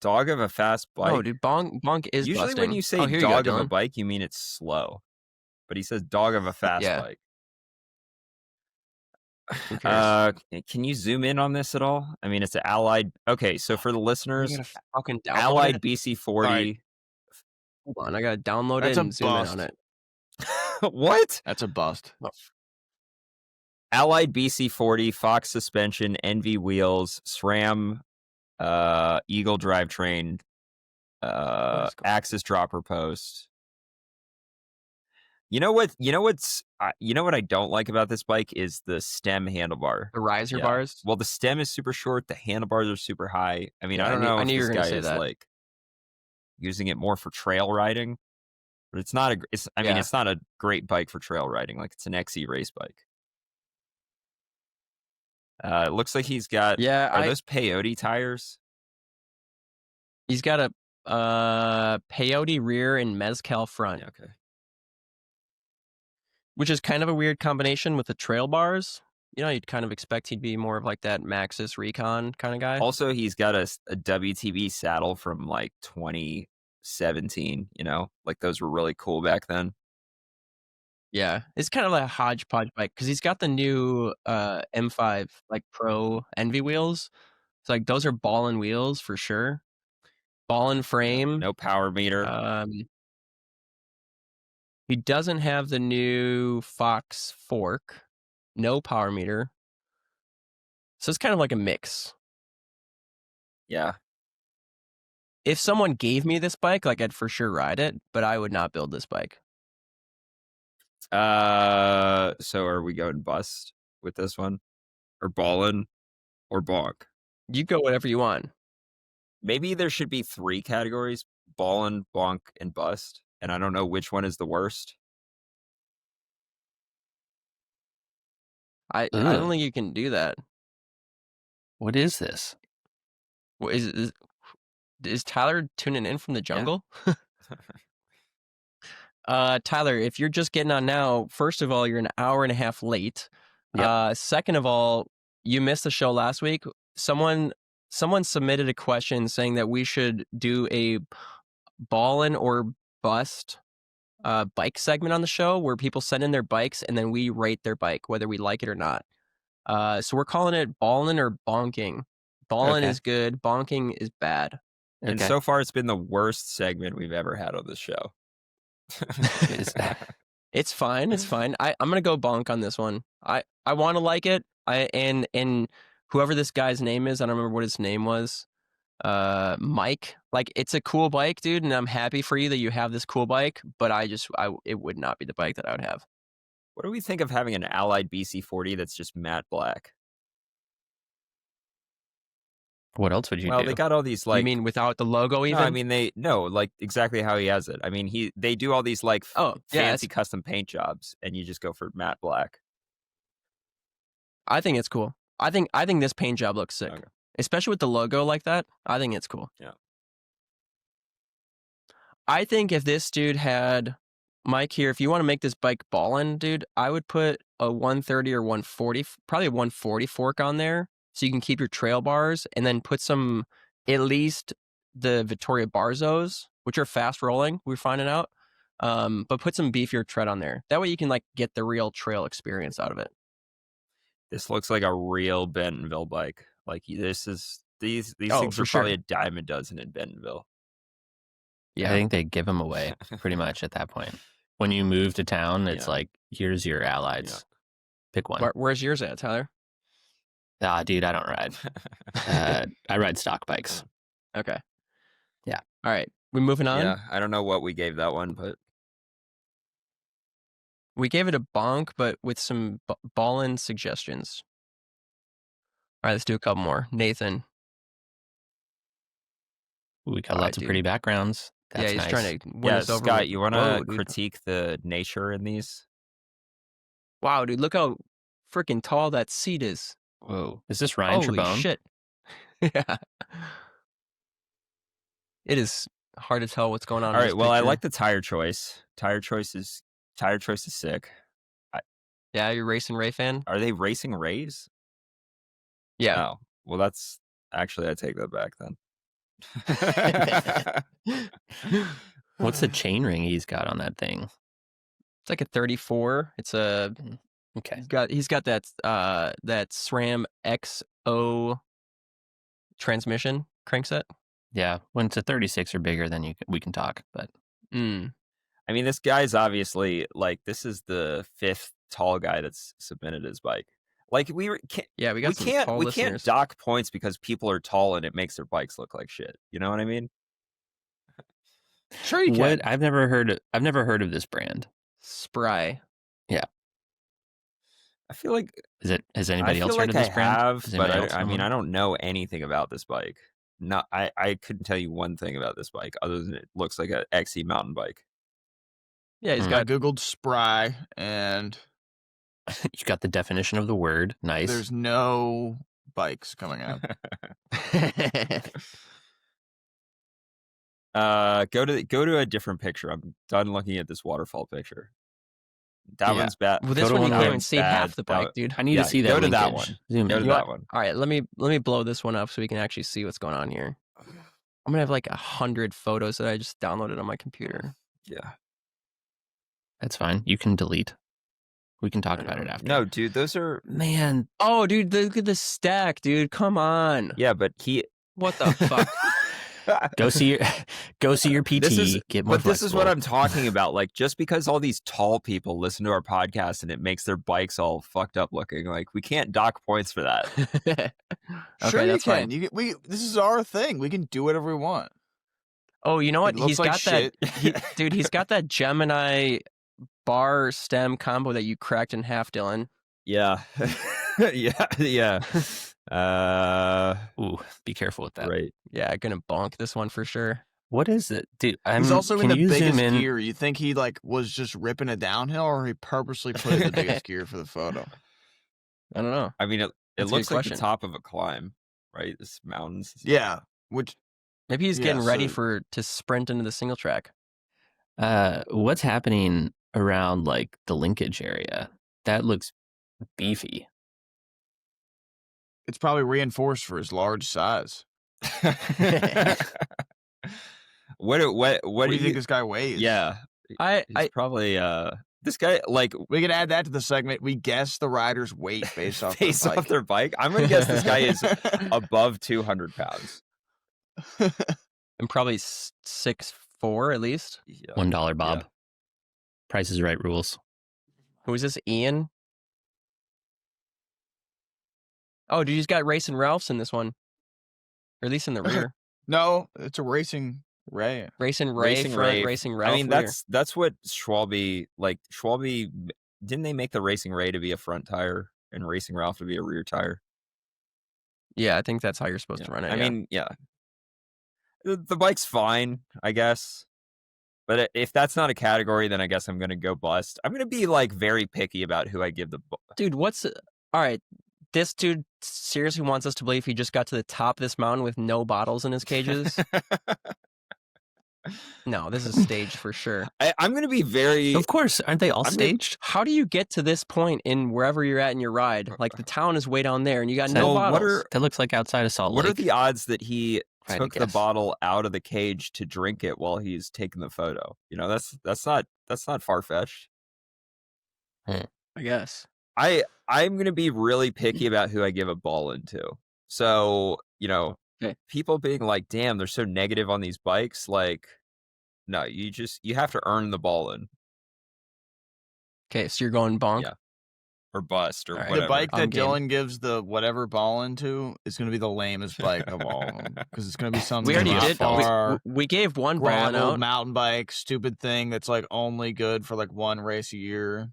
Dog of a fast bike. No, dude, bonk is Usually busting. when you say Oh, here dog you of go, a Dylan. bike, you mean it's slow. But he says dog of a fast Yeah. bike. Who cares? Can you zoom in on this at all? I mean, it's an Allied. Okay, so for the I'm listeners, gonna fucking download Allied it. BC40. Alright. Hold on, I gotta download That's it a and zoom in bust. on it. What? That's a bust. Allied BC40, Fox suspension, NV wheels, SRAM, Eagle drivetrain, Let's go. Axis dropper post. You know what I don't like about this bike is the stem handlebar. The riser Yeah. bars. Well, the stem is super short, the handlebars are super high. I mean, Yeah, I don't I knew- know I if knew you this were gonna guy say is that. like using it more for trail riding, but it's not I mean, Yeah. it's not a great bike for trail riding. Like it's an XE race bike. It looks like he's got. Yeah, Are those peyote tires? he's got a peyote rear and mezcal front, Yeah, okay. which is kind of a weird combination with the trail bars. You know, you'd kind of expect he'd be more of like that Maxxis Recon kind of guy. Also, he's got a WTB saddle from like 2017. You know, like those were really cool back then. Yeah, it's kind of like a hodgepodge bike because he's got the new M5 like Pro Envy wheels. It's like those are ballin' wheels for sure. Ballin' frame. No power meter. He doesn't have the new Fox fork. No power meter. So it's kind of like a mix. Yeah. If someone gave me this bike, like I'd for sure ride it, but I would not build this bike. So are we going bust with this one? Or ballin' or bonk? You go whatever you want. Maybe there should be 3 categories: ballin', bonk, and bust. And I don't know which one is the worst. I don't think you can do that. What is this? Is Tyler tuning in from the jungle? Tyler, if you're just getting on now, first of all, you're an hour and a half late. Yep. Second of all, you missed the show last week. Someone submitted a question saying that we should do a ballin' or bust bike segment on the show where people send in their bikes and then we rate their bike, whether we like it or not. So we're calling it ballin' or bonking. Ballin' Okay. is good. Bonking is bad. And so far, it's been the worst segment we've ever had on this show. It's fine. It's fine. I'm gonna go bonk on this one. I want to like it. And whoever this guy's name is, I don't remember what his name was. Mike. Like, it's a cool bike, dude, and I'm happy for you that you have this cool bike. But it would not be the bike that I would have. What do we think of having an Allied BC40 that's just matte black? What else would you do? Well, they got all these like. You mean without the logo even? No, I mean like exactly how he has it. I mean they do all these like fancy custom paint jobs, and you just go for matte black. I think it's cool. I think this paint job looks sick, especially with the logo like that. I think it's cool. Yeah. I think if this dude had Mike here, if you want to make this bike ballin', dude, I would put a 130 or 140, probably a 140 fork on there, so you can keep your trail bars, and then put some, at least the Vittoria Barzos, which are fast rolling, we're finding out. But put some beefier tread on there. That way you can like get the real trail experience out of it. This looks like a real Bentonville bike. Like these things are for probably a dime a dozen in Bentonville. Yeah, I think they give them away pretty much at that point. When you move to town, it's like, here's your allies. Yeah. Pick one. Where's yours at, Tyler? Dude, I don't ride. I ride stock bikes. Okay. Yeah. All right. We moving on? Yeah. I don't know what we gave that one, but we gave it a bonk, but with some ballin' suggestions. All right, let's do a couple more. Nathan. We got lots of pretty backgrounds. That's he's nice. trying to win us over. Scott, you want to critique the nature in these? Wow, dude, look how freaking tall that seat is. Whoa. Is this Ryan Holy Trebone? Shit. Yeah. It is hard to tell what's going on. All right, well, I like the tire choice. Tire choice is sick. Yeah, you're Racing Ray fan? Are they Racing Rays? Yeah. Oh, well, that's actually, I take that back then. What's the chain ring he's got on that thing? It's like a 34. It's a He's got that SRAM XO transmission crankset. Yeah, when it's a 36 or bigger, then we can talk. But I mean, this guy's obviously like, this is the 5th tall guy that's submitted his bike. Like we can't dock points because people are tall and it makes their bikes look like shit. You know what I mean? Sure you can. I've never heard of this brand. Spry. Yeah. I feel like has anybody else heard of this brand? I mean, I don't know anything about this bike. I couldn't tell you one thing about this bike other than it looks like an XE mountain bike. Yeah, he's got Googled spry and you got the definition of the word. Nice. There's no bikes coming out. Go to a different picture. I'm done looking at this waterfall picture. That one's bad. Well, this one you can't even see half the bike, dude. I need to see that. Go to that one. Go to that one. All right, let me blow this one up so we can actually see what's going on here. I'm gonna have like 100 photos that I just downloaded on my computer. Yeah, that's fine. You can delete. We can talk about it after. No, dude, those are Man. Oh, dude, look at the stack, dude. Come on. yeah, but What the fuck? Go see your PT. Get more But this is what flexible. I'm talking about. Like, just because all these tall people listen to our podcast and it makes their bikes all fucked up looking, like we can't dock points for that. Sure, Okay, you that's can. fine. This is our thing. We can do whatever we want. Oh, you know what? It looks He's like got shit. that. Dude, he's got that Gemini bar stem combo that you cracked in half, Dylan. Yeah, yeah. Ooh, be careful with that. Right. Yeah, gonna bonk this one for sure. What is it, dude? He's also in can the you biggest zoom in? gear. You think he like was just ripping it downhill, or he purposely put it in the biggest gear for the photo? I don't know. I mean, it That's a looks good like the question. top of a climb, right? This mountains. Yeah, which Maybe he's Yeah, getting ready so- to sprint into the single track. What's happening around like the linkage area? That looks beefy. it's probably reinforced for his large size. What do What do you think this guy weighs? Yeah, I he's probably this guy like We could add that to the segment. We guess the rider's weight based off based their off their bike. I'm gonna guess this guy is above 200 pounds. I'm probably 6'4" at least. Yeah. $1 Bob. Yeah. Price is Right rules. Who is this? Ian? Oh, dude, he's got Racing Ralph's in this one, or at least in the rear. No, it's a racing Ray. Racing Ray Racing front, Ray. Racing Ralph. I mean, rear. that's what Schwalbe like. Schwalbe didn't they make the Racing Ray to be a front tire and Racing Ralph to be a rear tire? Yeah, I think that's how you're supposed Yeah. to run it. I yeah. mean, yeah, the bike's fine, I guess. But if that's not a category, then I guess I'm gonna go bust. I'm gonna be like very picky about who I give the. Dude, all right? This dude seriously wants us to believe he just got to the top of this mountain with no bottles in his cages. No, this is staged for sure. I'm gonna be very. Of course, aren't they all I'm gonna- staged? How do you get to this point in wherever you're at in your ride? Like the town is way down there, and you got no So bottles. what are That looks like outside of Salt what are Lake. the odds that he Trying to took the guess. bottle out of the cage to drink it while he's taking the photo? You know, that's not far fetched. I guess. I'm gonna be really picky about who I give a ball into. So, you know, Okay. people being like, damn, they're so negative on these bikes, like, no, you have to earn the ball in Okay, so you're going bonk. Yeah. or bust or All right. whatever. The bike I'm that game. Dylan gives the whatever ball into is going to be the lamest bike of all of them because it's going to be something We already not did. far, We gave one ball gravel out. mountain bike, stupid thing that's like only good for like one race a year.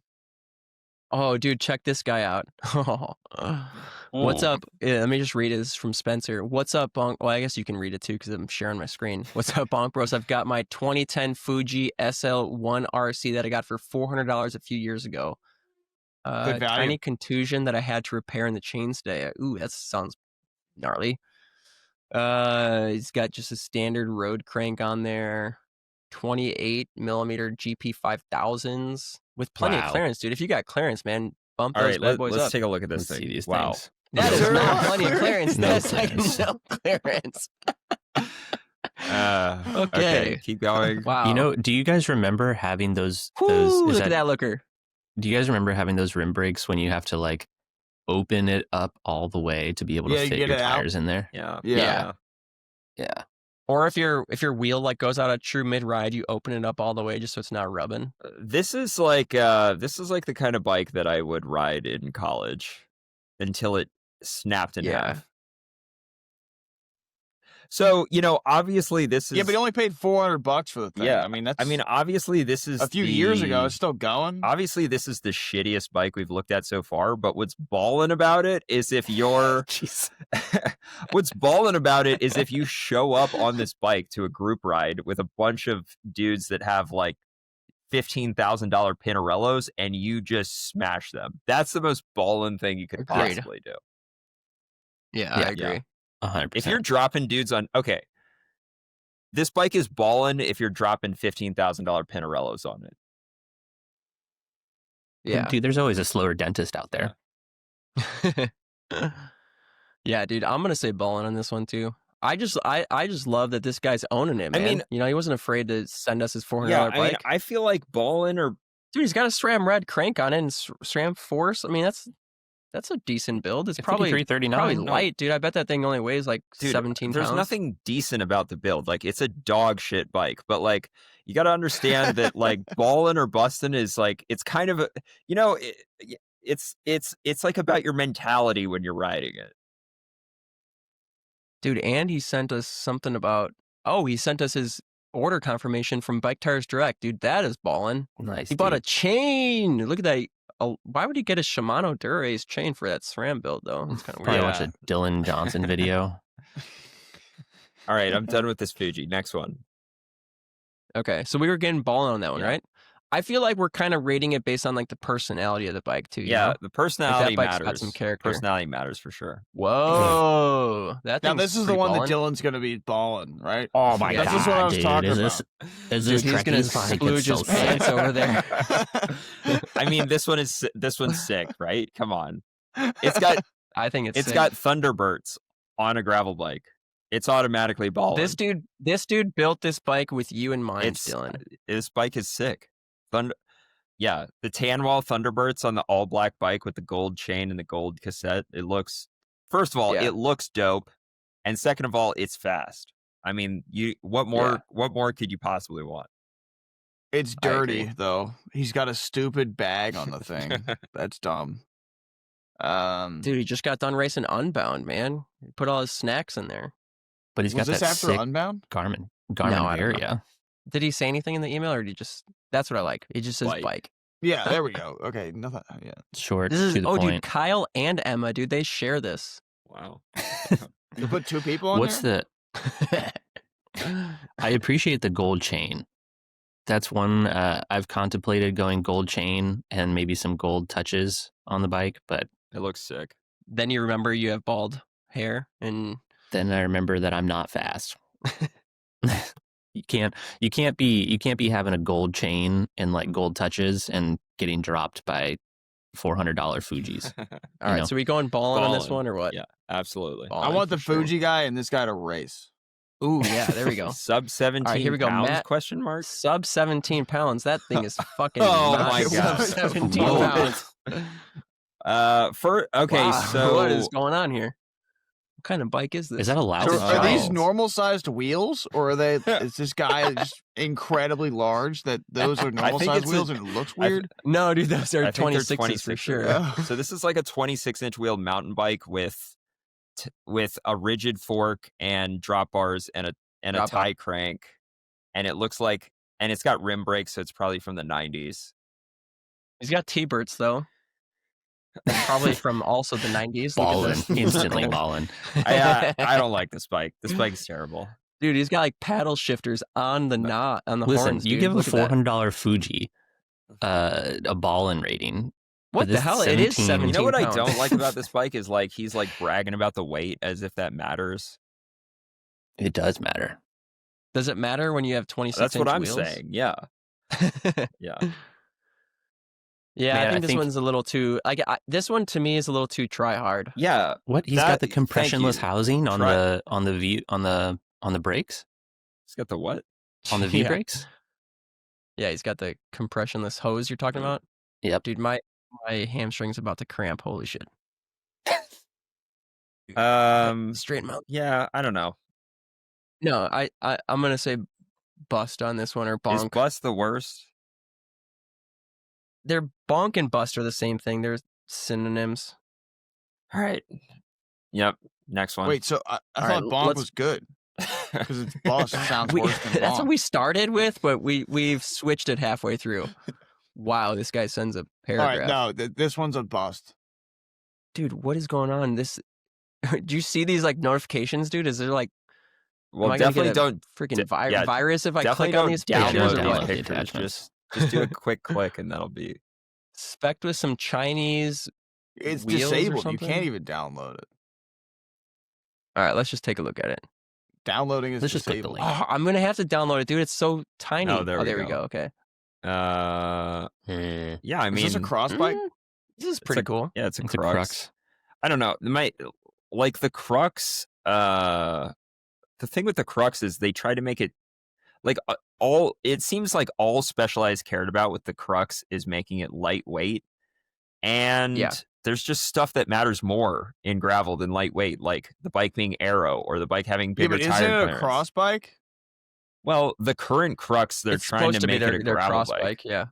Oh, dude, check this guy out. What's up? Yeah, let me just read it. This is from Spencer. What's up, Bonk? Well, I guess you can read it too because I'm sharing my screen. What's up, Bonk Bros? I've got my 2010 Fuji SL1 RC that I got for $400 a few years ago. Good value. Tiny contusion that I had to repair in the chains today. Ooh, that sounds gnarly. He's got just a standard road crank on there. 28 millimeter GP 5000s with plenty of Wow. clearance, dude. If you got clearance, man, bump All those right, bad boys let's up. take a look at this Let's see thing. these Wow. things. That is not plenty of clearance. No That's like clearance. no clearance. Okay, Okay. keep going. Wow. You know, do you guys remember having those? Whoo, is look at that looker. Do you guys remember having those rim brakes when you have to like open it up all the way to be able Yeah, to you fit get your it out. tires in there? Yeah. Yeah. Yeah. Or if your wheel like goes out a true mid ride, you open it up all the way just so it's not rubbing. This is like the kind of bike that I would ride in college until it snapped in Yeah. half. So, you know, obviously this is Yeah, but he only paid $400 for the thing. Yeah, I mean that's. I mean, obviously this is a few years ago, the- it's still going. Obviously this is the shittiest bike we've looked at so far, but what's ballin' about it is if you're what's ballin' about it is if you show up on this bike to a group ride with a bunch of dudes that have like $15,000 Pinarellos and you just smash them. That's the most ballin' thing you could Agreed. possibly do. Yeah, Yeah. I agree. 100%. If you're dropping dudes on, okay, this bike is ballin' if you're dropping $15,000 Pinarellos on it. Yeah. Dude, there's always a slower dentist out there. Yeah, dude, I'm gonna say ballin' on this one too. I just love that this guy's owning it, I man. mean- you know, he wasn't afraid to send us his $400 Yeah, bike. I mean, I feel like ballin' or Dude, he's got a SRAM red crank on it and SRAM force. I mean, that's a decent build. It's probably 339. light, dude. I bet that thing only weighs like 17 There's pounds. nothing decent about the build. Like, it's a dog shit bike, but like, you got to understand that like ballin' or bustin' is like, it's kind of a, you know, it's like about your mentality when you're riding it. Dude, and he sent us something about, he sent us his order confirmation from Bike Tires Direct. Dude, that is ballin'. Nice. He bought a chain. Look at that. Why would he get a Shimano Dura-Ace chain for that SRAM build, though? It's kind of Probably weird. watch a Dylan Johnson video. All right, I'm done with this Fuji. Next one. Okay, so we were getting ballin' on that one, right? I feel like we're kind of rating it based on like the personality of the bike too. You know? The personality like that bike's matters. got some character. Personality matters for sure. Whoa, that Now thing's this is the pretty one ballin'. that Dylan's gonna be balling, right? Oh my That's god! just what I was dude, talking is about. This is Dude, he's gonna splooge his pants over there. I mean, this one's sick, right? Come on, I think it's sick. got Thunderbolts on a gravel bike. It's automatically balling. This dude built this bike with you in mind, Dylan. This bike is sick. The Tanwall Thunderbirds on the all black bike with the gold chain and the gold cassette. It looks, first of all, it looks dope, and second of all, it's fast. I mean, what more could you possibly want? It's dirty though. He's got a stupid bag on the thing. That's dumb. Dude, he just got done racing Unbound, man. He put all his snacks in there. But he's got this that after sick Unbound? Garmin I don't area. know. Did he say anything in the email, or did he just? That's what I like. He just says bike. Yeah, there we go. Okay, nothing. Yeah, Short. This is to the point. Dude, Kyle and Emma, dude, they share this. Wow. you put 2 people on there? I appreciate the gold chain. That's one I've contemplated going gold chain and maybe some gold touches on the bike, but it looks sick. Then you remember you have bald hair, and then I remember that I'm not fast. You can't be having a gold chain and like gold touches and getting dropped by $400 Fujis. All right, so we going balling on this one or what? Yeah, absolutely. I want the Fuji guy and this guy to race. Ooh, yeah, there we go. Sub 17 right, here we go. pounds, Matt, question mark? Sub 17 pounds. That thing is fucking oh not my god. sub 17 pounds. So what is going on here? What kind of bike is this? Is that allowed? So are these normal sized wheels, or are they? Is this guy just incredibly large that those are normal sized wheels and it looks weird? No, dude, those are 26s for sure. So this is like a 26-inch wheel mountain bike with a rigid fork and drop bars and a tie crank, and it looks like, and it's got rim brakes, so it's probably from the 90s. He's got T-Birds though. Probably from also the 90s. Ballin', instantly ballin'. I don't like this bike. This bike's terrible. Dude, he's got like paddle shifters on the horns. You dude. give Look a $400 Fuji a ballin' rating. What the hell? It is 17 You know what pounds. I don't like about this bike is like he's like bragging about the weight as if that matters. It does matter. Does it matter when you have 26 That's what I'm wheels? saying. Yeah. Yeah. Yeah, Man, I think this one's a little too this one to me is a little too try hard. Yeah. What? He's got the compressionless housing on the brakes? He's got the what? On the V brakes? Yeah, he's got the compressionless hose you're talking about. Yep. Dude, my hamstring's about to cramp. Holy shit. Straight mount. Yeah, I don't know. No, I'm gonna say bust on this one or bonk. Is bust the worst? They're bonk and bust are the same thing. They're synonyms. All right. Yep. Next one. Wait, so I thought bonk was good because it's bust sounds worse than bonk. That's what we started with, but we've switched it halfway through. Wow, this guy sends a paragraph. All right, no, this one's a bust. Dude, what is going on? Do you see these like notifications, dude? Is there like, well, definitely don't freaking virus if I click on these pictures or what? The attachments. Just do a quick click and that'll be. Spec with some Chinese. It's wheels disabled. Or you can't even download it. All right, let's just take a look at it. Downloading is disabled. Oh, I'm gonna have to download it, dude. It's so tiny. Oh, there we go. Okay. Yeah, I mean, is this a cross bike? This is pretty cool. Yeah, it's a crux. I don't know. The crux. The thing with the crux is they try to make it like it seems like all Specialized cared about with the Crux is making it lightweight. And there's just stuff that matters more in gravel than lightweight, like the bike being aero or the bike having bigger tire isn't it clearance. a cross bike? Well, the current Crux, they're trying to make it a gravel cross bike. Yeah,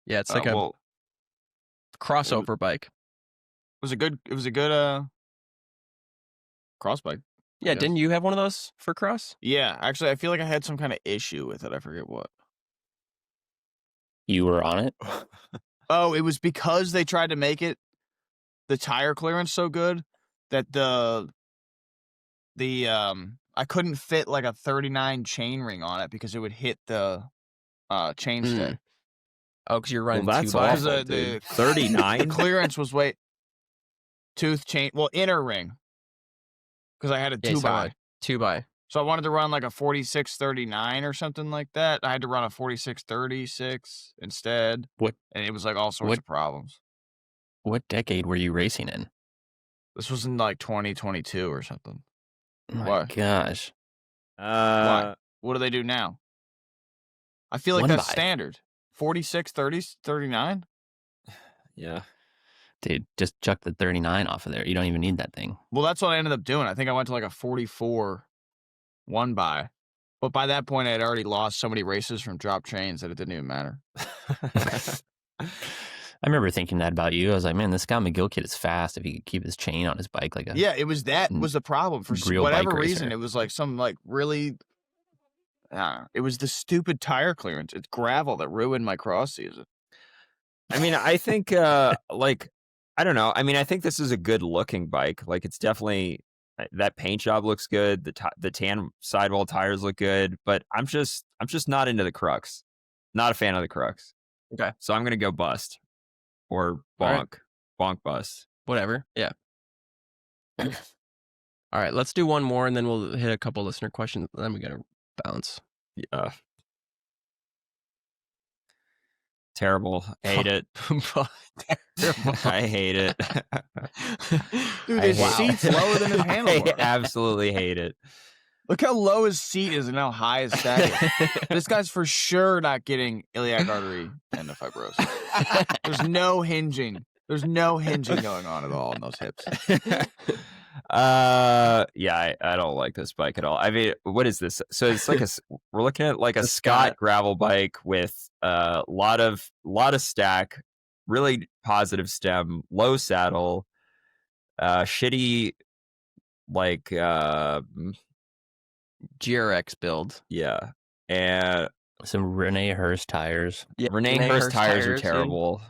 it's like a crossover bike. It was a good cross bike. Yeah, didn't you have one of those for cross? Yeah, actually, I feel like I had some kind of issue with it. I forget what. You were on it? Oh, it was because they tried to make it the tire clearance so good that I couldn't fit like a 39 chain ring on it because it would hit the chainstay. Oh, because you're running that's 2x. awful, the 39 clearance was tooth chain, inner ring. Because I had a 2x. 2x. So I wanted to run like a 46-39 or something like that. I had to run a 46-36 instead. What? And it was like all sorts of problems. What decade were you racing in? This was in like 2022 or something. Oh my What? gosh. Why? What do they do now? I feel like that's standard. 46, 30, 39? Yeah. Dude, just chuck the 39 off of there. You don't even need that thing. Well, that's what I ended up doing. I think I went to like a 44 one by. But by that point, I had already lost so many races from drop chains that it didn't even matter. I remember thinking that about you. I was like, man, this Scott McGill kid is fast if he could keep his chain on his bike like a it was the problem. For real whatever bike reason, racer. it was like some like really... it was the stupid tire clearance. It's gravel that ruined my cross season. I mean, I think I don't know. I mean, I think this is a good looking bike. Like, it's definitely, that paint job looks good. The tan sidewall tires look good, but I'm just not into the Crux. Not a fan of the Crux. Okay. So I'm going to go bust or bonk bust. Whatever. Yeah. All right, let's do one more and then we'll hit a couple listener questions. Then we got to bounce. Yeah. Terrible. Hate it. I hate it. Dude, his seat's lower than his handlebar. I absolutely hate it. Look how low his seat is and how high his stack is. This guy's for sure not getting iliac artery endofibrosis. There's no hinging. There's no hinging going on at all in those hips. Yeah, I don't like this bike at all. I mean, what is this? So it's like we're looking at like a Scott gravel bike with a lot of stack, really positive stem, low saddle, shitty like GRX build. Yeah, and some Rene Hurst tires. Yeah, Rene Hurst tires are terrible. Dude.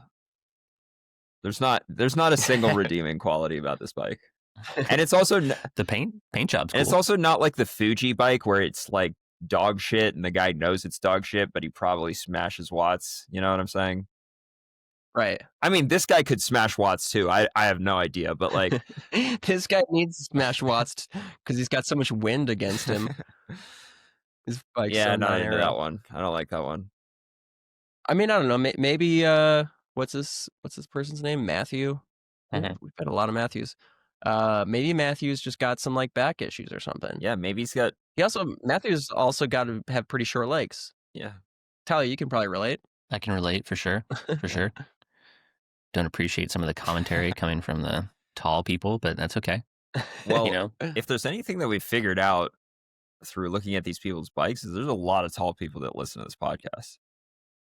There's not a single redeeming quality about this bike. And it's also the paint job's cool. And it's also not like the Fuji bike where it's like dog shit and the guy knows it's dog shit, but he probably smashes watts. You know what I'm saying? Right. I mean, this guy could smash watts too. I have no idea, but like this guy needs to smash watts because he's got so much wind against him. His bike's not into that one. I don't like that one. I mean, I don't know. Maybe what's this person's name? Matthew. We've had a lot of Matthews. Maybe Matthews just got some like back issues or something. Yeah, maybe Matthews also got to have pretty short legs. Yeah. Tyler, you can probably relate. I can relate for sure. For sure. Don't appreciate some of the commentary coming from the tall people, but that's okay. Well, if there's anything that we've figured out through looking at these people's bikes, is there's a lot of tall people that listen to this podcast.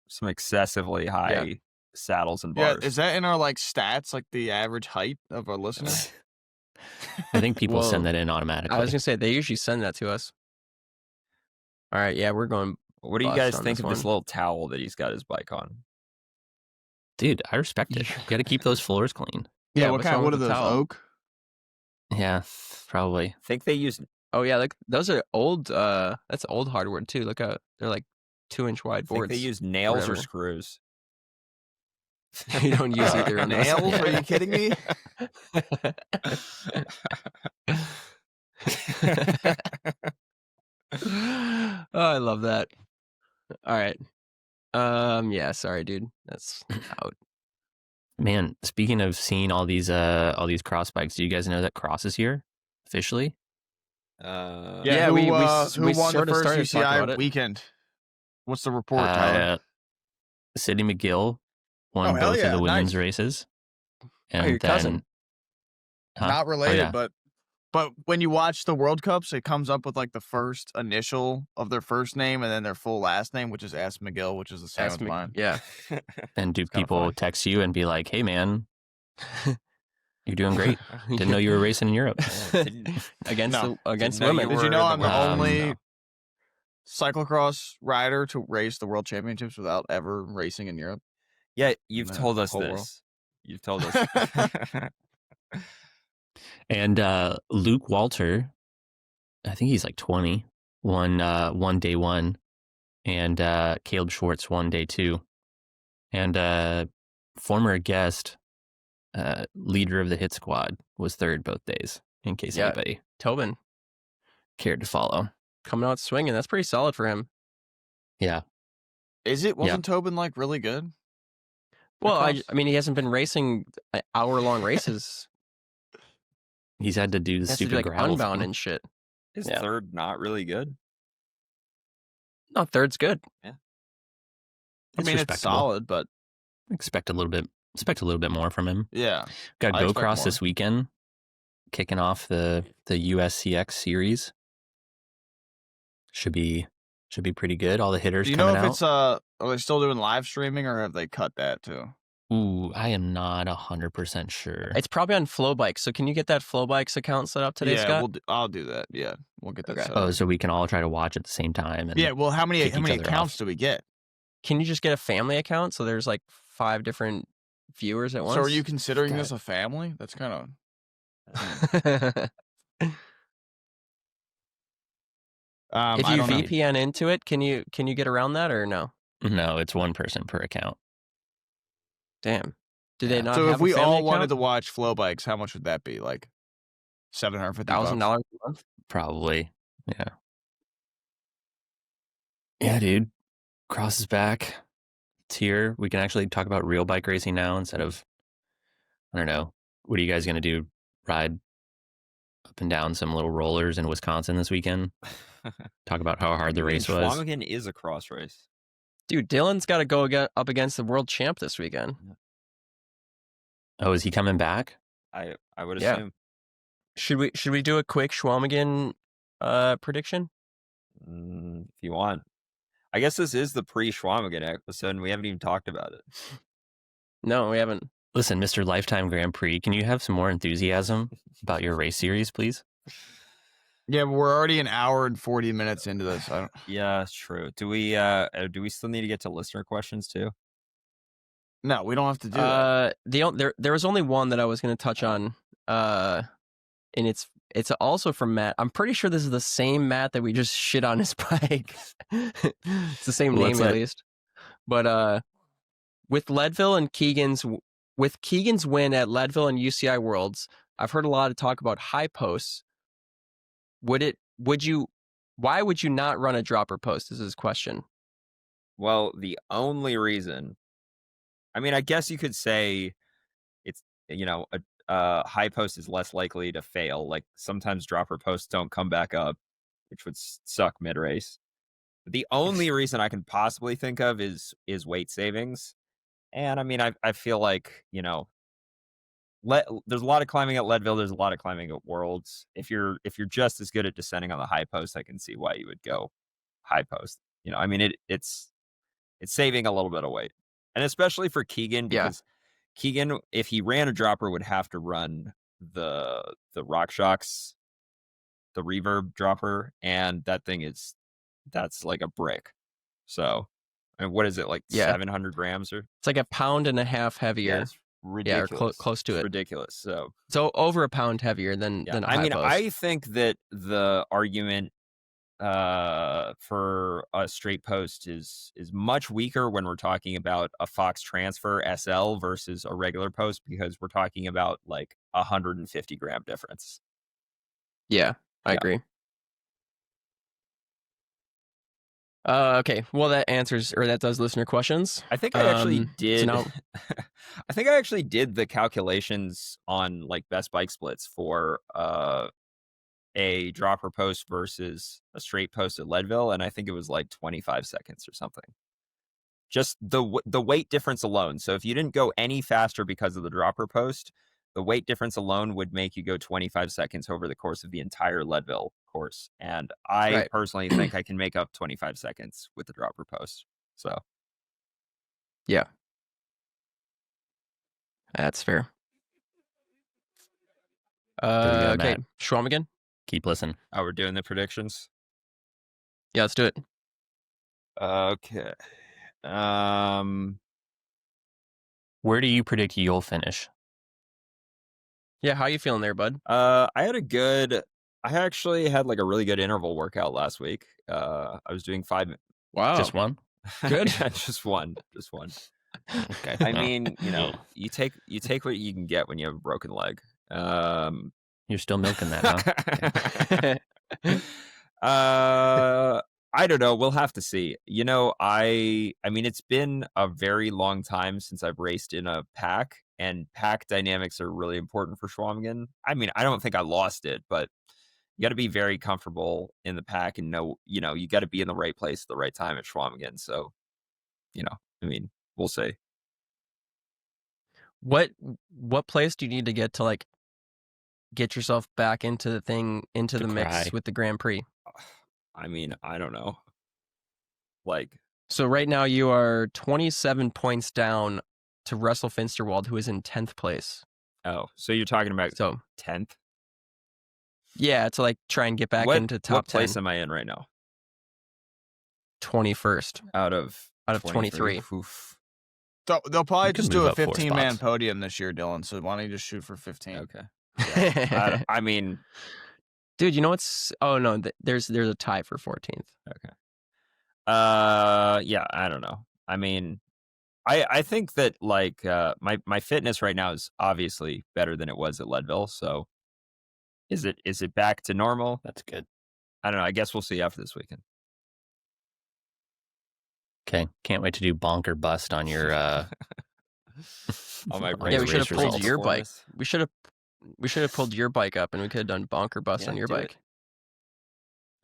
Some excessively high saddles and bars. Yeah, is that in our like stats, like the average height of our listeners? I think people send that in automatically. I was gonna say they usually send that to us. All right, yeah, we're going. What do you guys think of this little towel that he's got his bike on? Dude, I respect it. You got to keep those floors clean. Yeah, what are those? Oak? Yeah, probably. I think they use. Oh yeah, like those are old. That's old hardwood too. Look out, they're like 2-inch wide boards. They use nails or screws. You don't use either of those. Nails? Are you kidding me? Oh, I love that. All right. Yeah, sorry, dude. That's out. Man, speaking of seeing all these cross bikes, do you guys know that Cross is here officially? We won the first UCI weekend. What's the report, Tyler? Sydney McGill won hell both yeah, of the women's nice. races. And your then, cousin. Not related, yeah. but when you watch the World Cups, it comes up with like the first initial of their first name and then their full last name, which is S. McGill, which is the same as mine. Yeah. And do It's kinda people funny. text you and be like, "Hey, man, you're doing great. Didn't know you were racing in Europe." against No. against Didn't know women. you Did you were know in I'm the the women's only no. cyclocross rider to race the world championships without ever racing in Europe? Yeah, you've the told us whole this. world. You've told us. And Luke Walter, I think he's like 20, won day one, and Caleb Schwartz won day two, and former guest, leader of the hit squad, was third both days. In case Yeah. anybody Tobin cared to follow. coming out swinging. That's pretty solid for him. Yeah, Is it? Wasn't Tobin like really good? Well, I Across? mean, he hasn't been racing hour-long races. he's had to do the He has to stupid do like gravel unbound thing. and shit. Is Yeah. third not really good? No, third's good. I It's mean, it's respectable. solid, but Expect a little bit more from him. yeah. Got I Go expect Cross more. this weekend, kicking off the USCX series. Should be pretty good. All the hitters Do you know coming if out. it's are they still doing live streaming or have they cut that too? Ooh, I am not 100% sure. It's probably on Flow Bikes. So can you get that Flow Bikes account set up today, yeah, Scott? I'll do that. Yeah, we'll get that Okay. set up. So we can all try to watch at the same time. And Yeah, well, how many kick each other accounts off. do we get? Can you just get a family account? So there's like 5 different viewers at once. So are you considering Got this a family? That's kind of if I you don't know. VPN into it, can you get around that or no? No, it's one person per account. Damn. Do they Yeah. not So have if we a family all wanted account? to watch Flow Bikes, how much would that be? Like $750. $1,000 a month? Probably. Yeah. Yeah, dude. Cross is back. It's here. We can actually talk about real bike racing now instead of, I don't know. What are you guys going to do? Ride up and down some little rollers in Wisconsin this weekend? Talk about how hard the race was. Schwaman is a cross race. Dude, Dylan's got to go up against the world champ this weekend. Oh, is he coming back? I would Yeah. assume. Should we do a quick Schwamigan prediction? If you want. I guess this is the pre-Schwamigan episode, and we haven't even talked about it. No, we haven't. Listen, Mr. Lifetime Grand Prix, can you have some more enthusiasm about your race series, please? Yeah, but we're already an hour and 40 minutes into this. I don't... Yeah, it's true. Do we still need to get to listener questions too? No, we don't have to do that. There was only one that I was going to touch on, and it's also from Matt. I'm pretty sure this is the same Matt that we just shit on his bike. It's the same What's name that? at least. But with Leadville and Keegan's win at Leadville and UCI Worlds, I've heard a lot of talk about high posts. Why would you not run a dropper post? Is his question. Well, the only reason, I mean, I guess you could say it's, a high post is less likely to fail. Like sometimes dropper posts don't come back up, which would suck mid race. The only reason I can possibly think of is weight savings. And I mean, I feel like, there's a lot of climbing at Leadville. There's a lot of climbing at Worlds. If you're just as good at descending on the high post, I can see why you would go high post. I mean, it's saving a little bit of weight, and especially for Keegan, because Keegan, if he ran a dropper, would have to run the RockShox, the reverb dropper, and that thing that's like a brick. So, I mean, what is it, like 700 grams or? It's like a pound and a half heavier. Yeah, it's ridiculous. Yeah, or close to It's it. ridiculous. So over a pound heavier than a high I mean, post. I think that the argument for a straight post is much weaker when we're talking about a Fox Transfer SL versus a regular post, because we're talking about like 150 gram difference. Yeah, I agree. Okay, well that does listener questions. I think I actually did. So now, I think I actually did the calculations on like best bike splits for a dropper post versus a straight post at Leadville, and I think it was like 25 seconds or something. Just the weight difference alone. So if you didn't go any faster because of the dropper post, the weight difference alone would make you go 25 seconds over the course of the entire Leadville course. And I personally think I can make up 25 seconds with the dropper post. So yeah, that's fair. There we go, Okay, Matt. Schwaman again. Keep listening. oh, we're doing the predictions. Yeah, let's do it. Okay. Where do you predict you'll finish? Yeah, how you feeling there, bud? I actually had like a really good interval workout last week. I was doing 5. Wow, Just one? Good. Yeah, just one. Okay. I mean, you take what you can get when you have a broken leg. You're still milking that, huh? I don't know. We'll have to see. I mean, it's been a very long time since I've raced in a pack, and pack dynamics are really important for Schwaman. I mean, I don't think I lost it, but you got to be very comfortable in the pack and know, you got to be in the right place at the right time at Schwaman. So, I mean, we'll see. What place do you need to get to like get yourself back into the mix with the Grand Prix? I mean, I don't know. Like, so right now you are 27 points down to Russell Finsterwald, who is in 10th place. Oh, so you're talking about 10th? Yeah, to like try and get back into top 10. What place am I in right now? 21st out of 23. Oof. They'll probably just do a 15-man podium this year, Dylan. So why don't you just shoot for 15? Okay. Yeah. I mean, dude, you know what's? Oh no, there's a tie for 14th. Okay. Yeah, I don't know. I mean, I think that like my fitness right now is obviously better than it was at Leadville. So is it back to normal? That's good. I don't know. I guess we'll see after this weekend. Okay, can't wait to do bonk or bust on your. On my yeah, we should have pulled results. your bike. We should have pulled your bike up, and we could have done bonk or bust on your bike.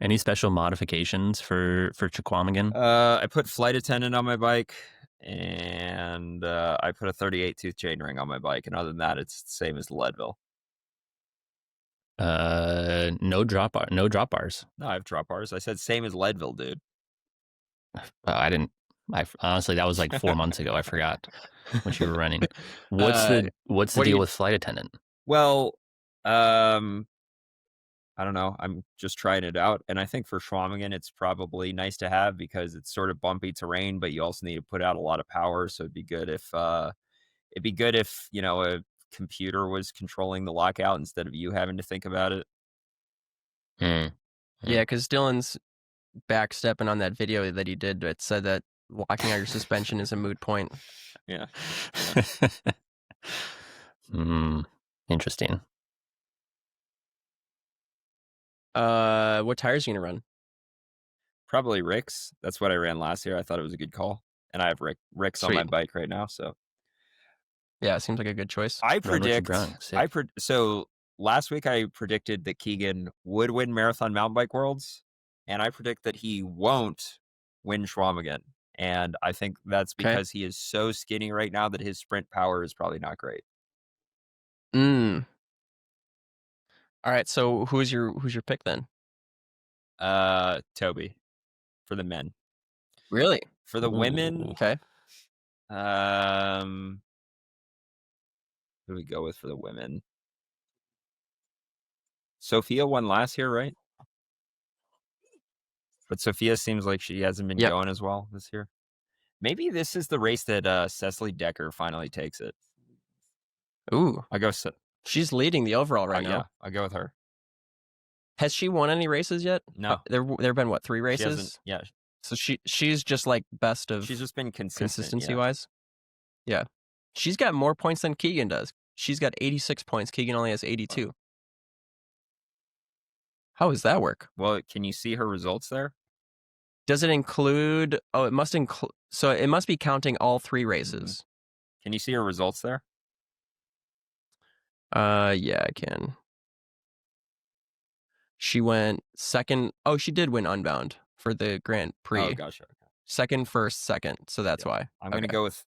Any special modifications for Chiquamagan? I put flight attendant on my bike, and I put a 38 tooth chain ring on my bike, and other than that, it's the same as Leadville. No drop bars. No, I have drop bars. I said same as Leadville, dude. I didn't. Honestly, that was like 4 months ago. I forgot what you were running. What's the deal with flight attendant? Well, I don't know. I'm just trying it out. And I think for Schwaman, it's probably nice to have because it's sort of bumpy terrain, but you also need to put out a lot of power. So it'd be good if a computer was controlling the lockout instead of you having to think about it. Yeah, because Dylan's backstepping on that video that he did. It said that locking out your suspension is a moot point. Yeah. Interesting. What tires are you gonna run? Probably Rick's. That's what I ran last year. I thought it was a good call, and I have Rick's on my bike right now. So yeah, it seems like a good choice. So last week I predicted that Keegan would win Marathon Mountain Bike Worlds, and I predict that he won't win Schwaman. And I think that's because he is so skinny right now that his sprint power is probably not great. All right, so who's your pick then? Toby for the men. Really? For the women, okay. Who do we go with for the women? Sophia won last year, right? But Sophia seems like she hasn't been going as well this year. Maybe this is the race that Cecily Decker finally takes it. Ooh. I go. She's leading the overall right now. Yeah, I'll go with her. Has she won any races yet? No. There have been, 3 races? Yeah. So she's just like best of... She's just been consistency-wise? Yeah. She's got more points than Keegan does. She's got 86 points. Keegan only has 82. How does that work? Well, can you see her results there? Does it include... Oh, it must include... So it must be counting all 3 races. Can you see her results there? Yeah, I can. She went second. Oh, she did win Unbound for the Grand Prix. Oh, gotcha. Okay. Second, first, second. So that's why. I'm gonna go with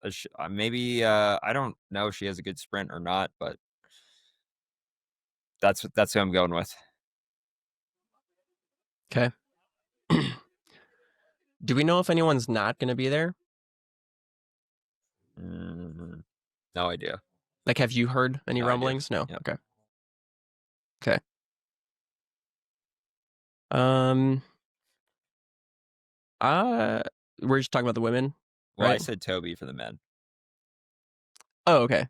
maybe. I don't know if she has a good sprint or not, but that's who I'm going with. Okay. Do we know if anyone's not going to be there? No idea. Like, have you heard any No rumblings? idea. No. Yep. Okay. Okay. We're just talking about the women. Well, I right? said Toby for the men. Oh, okay.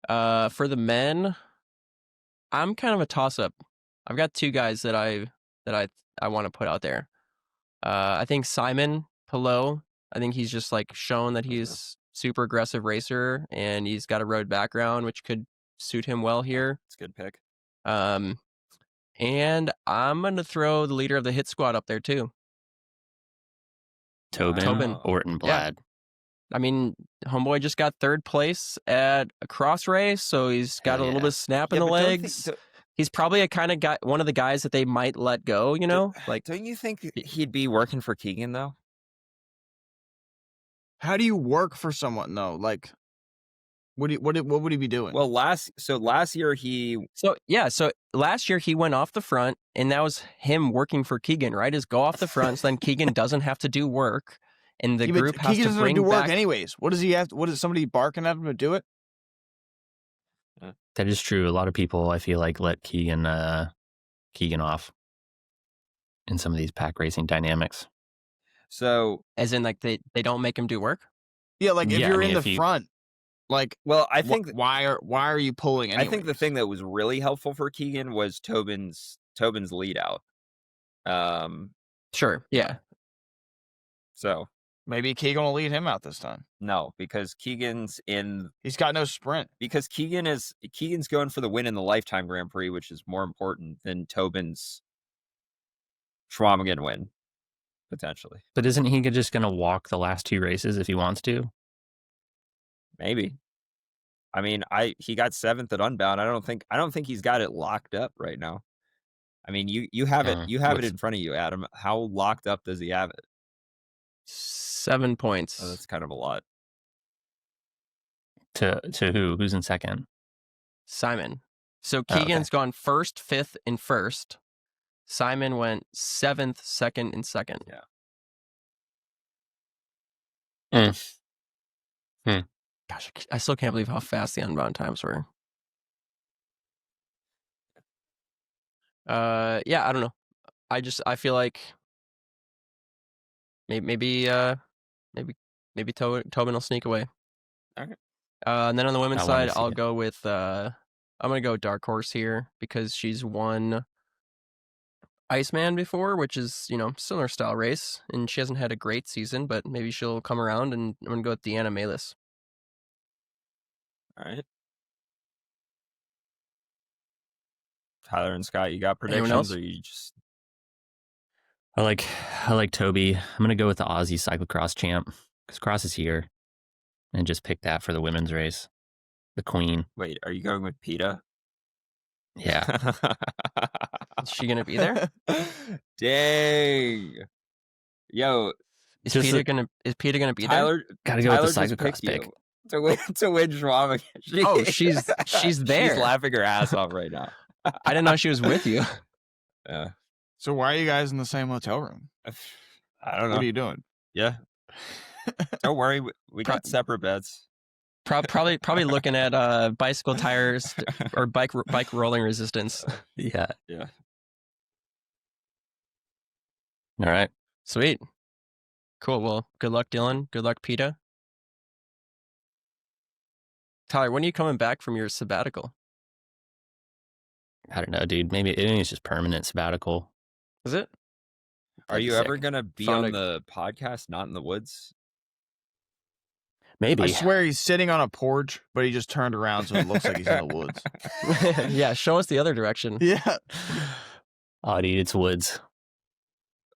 For the men, I'm kind of a toss-up. I've got two guys that I want to put out there. I think Simon Pillow. I think he's just like shown that he's super aggressive racer, and he's got a road background, which could suit him well here. It's a good pick. And I'm gonna throw the leader of the hit squad up there too. Tobin. Orton Blad. I mean, homeboy just got third place at a cross race, so he's got a little bit of snap in the legs. He's probably a kind of guy, one of the guys that they might let go. You know, like, don't you think he'd be working for Keegan though? How do you work for someone though? Like, what would he be doing? Well, last year So last year he went off the front, and that was him working for Keegan, right? Is go off the front, so then Keegan doesn't have to do work, and the group has Keegan to doesn't bring do work back. anyways. What does he have? What is somebody barking at him to do it? That is true. A lot of people, I feel like, let Keegan off in some of these pack racing dynamics. So, As in, like, they don't make him do work. Yeah, like if you're in the front, like, well, I think why are you pulling? Anyways? I think the thing that was really helpful for Keegan was Tobin's lead out. Sure. Yeah. So maybe Keegan will lead him out this time. no, because Keegan's in. He's got no sprint. Because Keegan's going for the win in the Lifetime Grand Prix, which is more important than Tobin's Schwaman win, potentially. But isn't he just going to walk the last two races if he wants to? Maybe. I mean, he got 7th at Unbound. I don't think he's got it locked up right now. I mean, you have it. You have it in front of you, Adam. How locked up does he have it? 7 points. Oh, that's kind of a lot. To who? Who's in second? Simon. So Keegan's gone first, fifth, and first. Simon went 7th, second, and second. Yeah. Gosh, I still can't believe how fast the Unbound times were. Yeah, I don't know. I feel like maybe Tobin will sneak away. Okay. And then on the women's I wanna side, see I'll it. go with I'm gonna go dark horse here because she's won Iceman before, which is, similar style race, and she hasn't had a great season, but maybe she'll come around, and I'm gonna go with Deanna Melis. All right. Tyler and Scott, you got Anyone predictions, else? or you just? I like Toby. I'm going to go with the Aussie cyclocross champ because Cross is here, and just pick that for the women's race. The queen. Wait, are you going with PETA? Yeah. Is she gonna be there? Dang. Yo, Is Just Peter gonna be there? Tyler, Got to go with the Tyler just cyclocross picked pick. you to win Schwaman. Oh, she's there. She's laughing her ass off right now. I didn't know she was with you. Yeah. So why are you guys in the same hotel room? I don't know. What are you doing? Yeah. Don't worry, we got separate beds. Probably looking at bicycle tires or bike rolling resistance. Yeah. Yeah. All right. Sweet. Cool. Well, good luck, Dylan. Good luck, PETA. Tyler, when are you coming back from your sabbatical? I don't know, dude. Maybe it's just permanent sabbatical. Is it? Are you Sick. ever gonna be Found on the podcast, Not in the Woods? Maybe. I swear he's sitting on a porch, but he just turned around so it looks like he's in the woods. Yeah, show us the other direction. Yeah. Oh, dude, it's woods.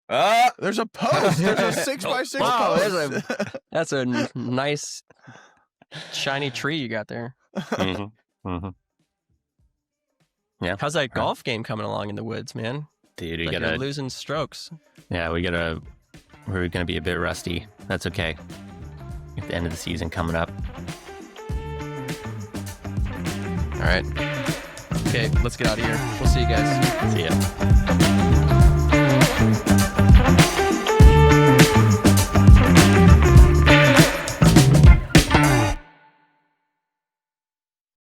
There's a post. There's a 6x6 Wow, post. That's a nice shiny tree you got there. Mm-hmm. Mm-hmm. Yeah. How's that golf game coming along in the woods, man? Dude, Like you're losing strokes. Yeah, we're gonna be a bit rusty. That's okay. At the end of the season coming up. All right. Okay, let's get out of here. We'll see you guys. See ya.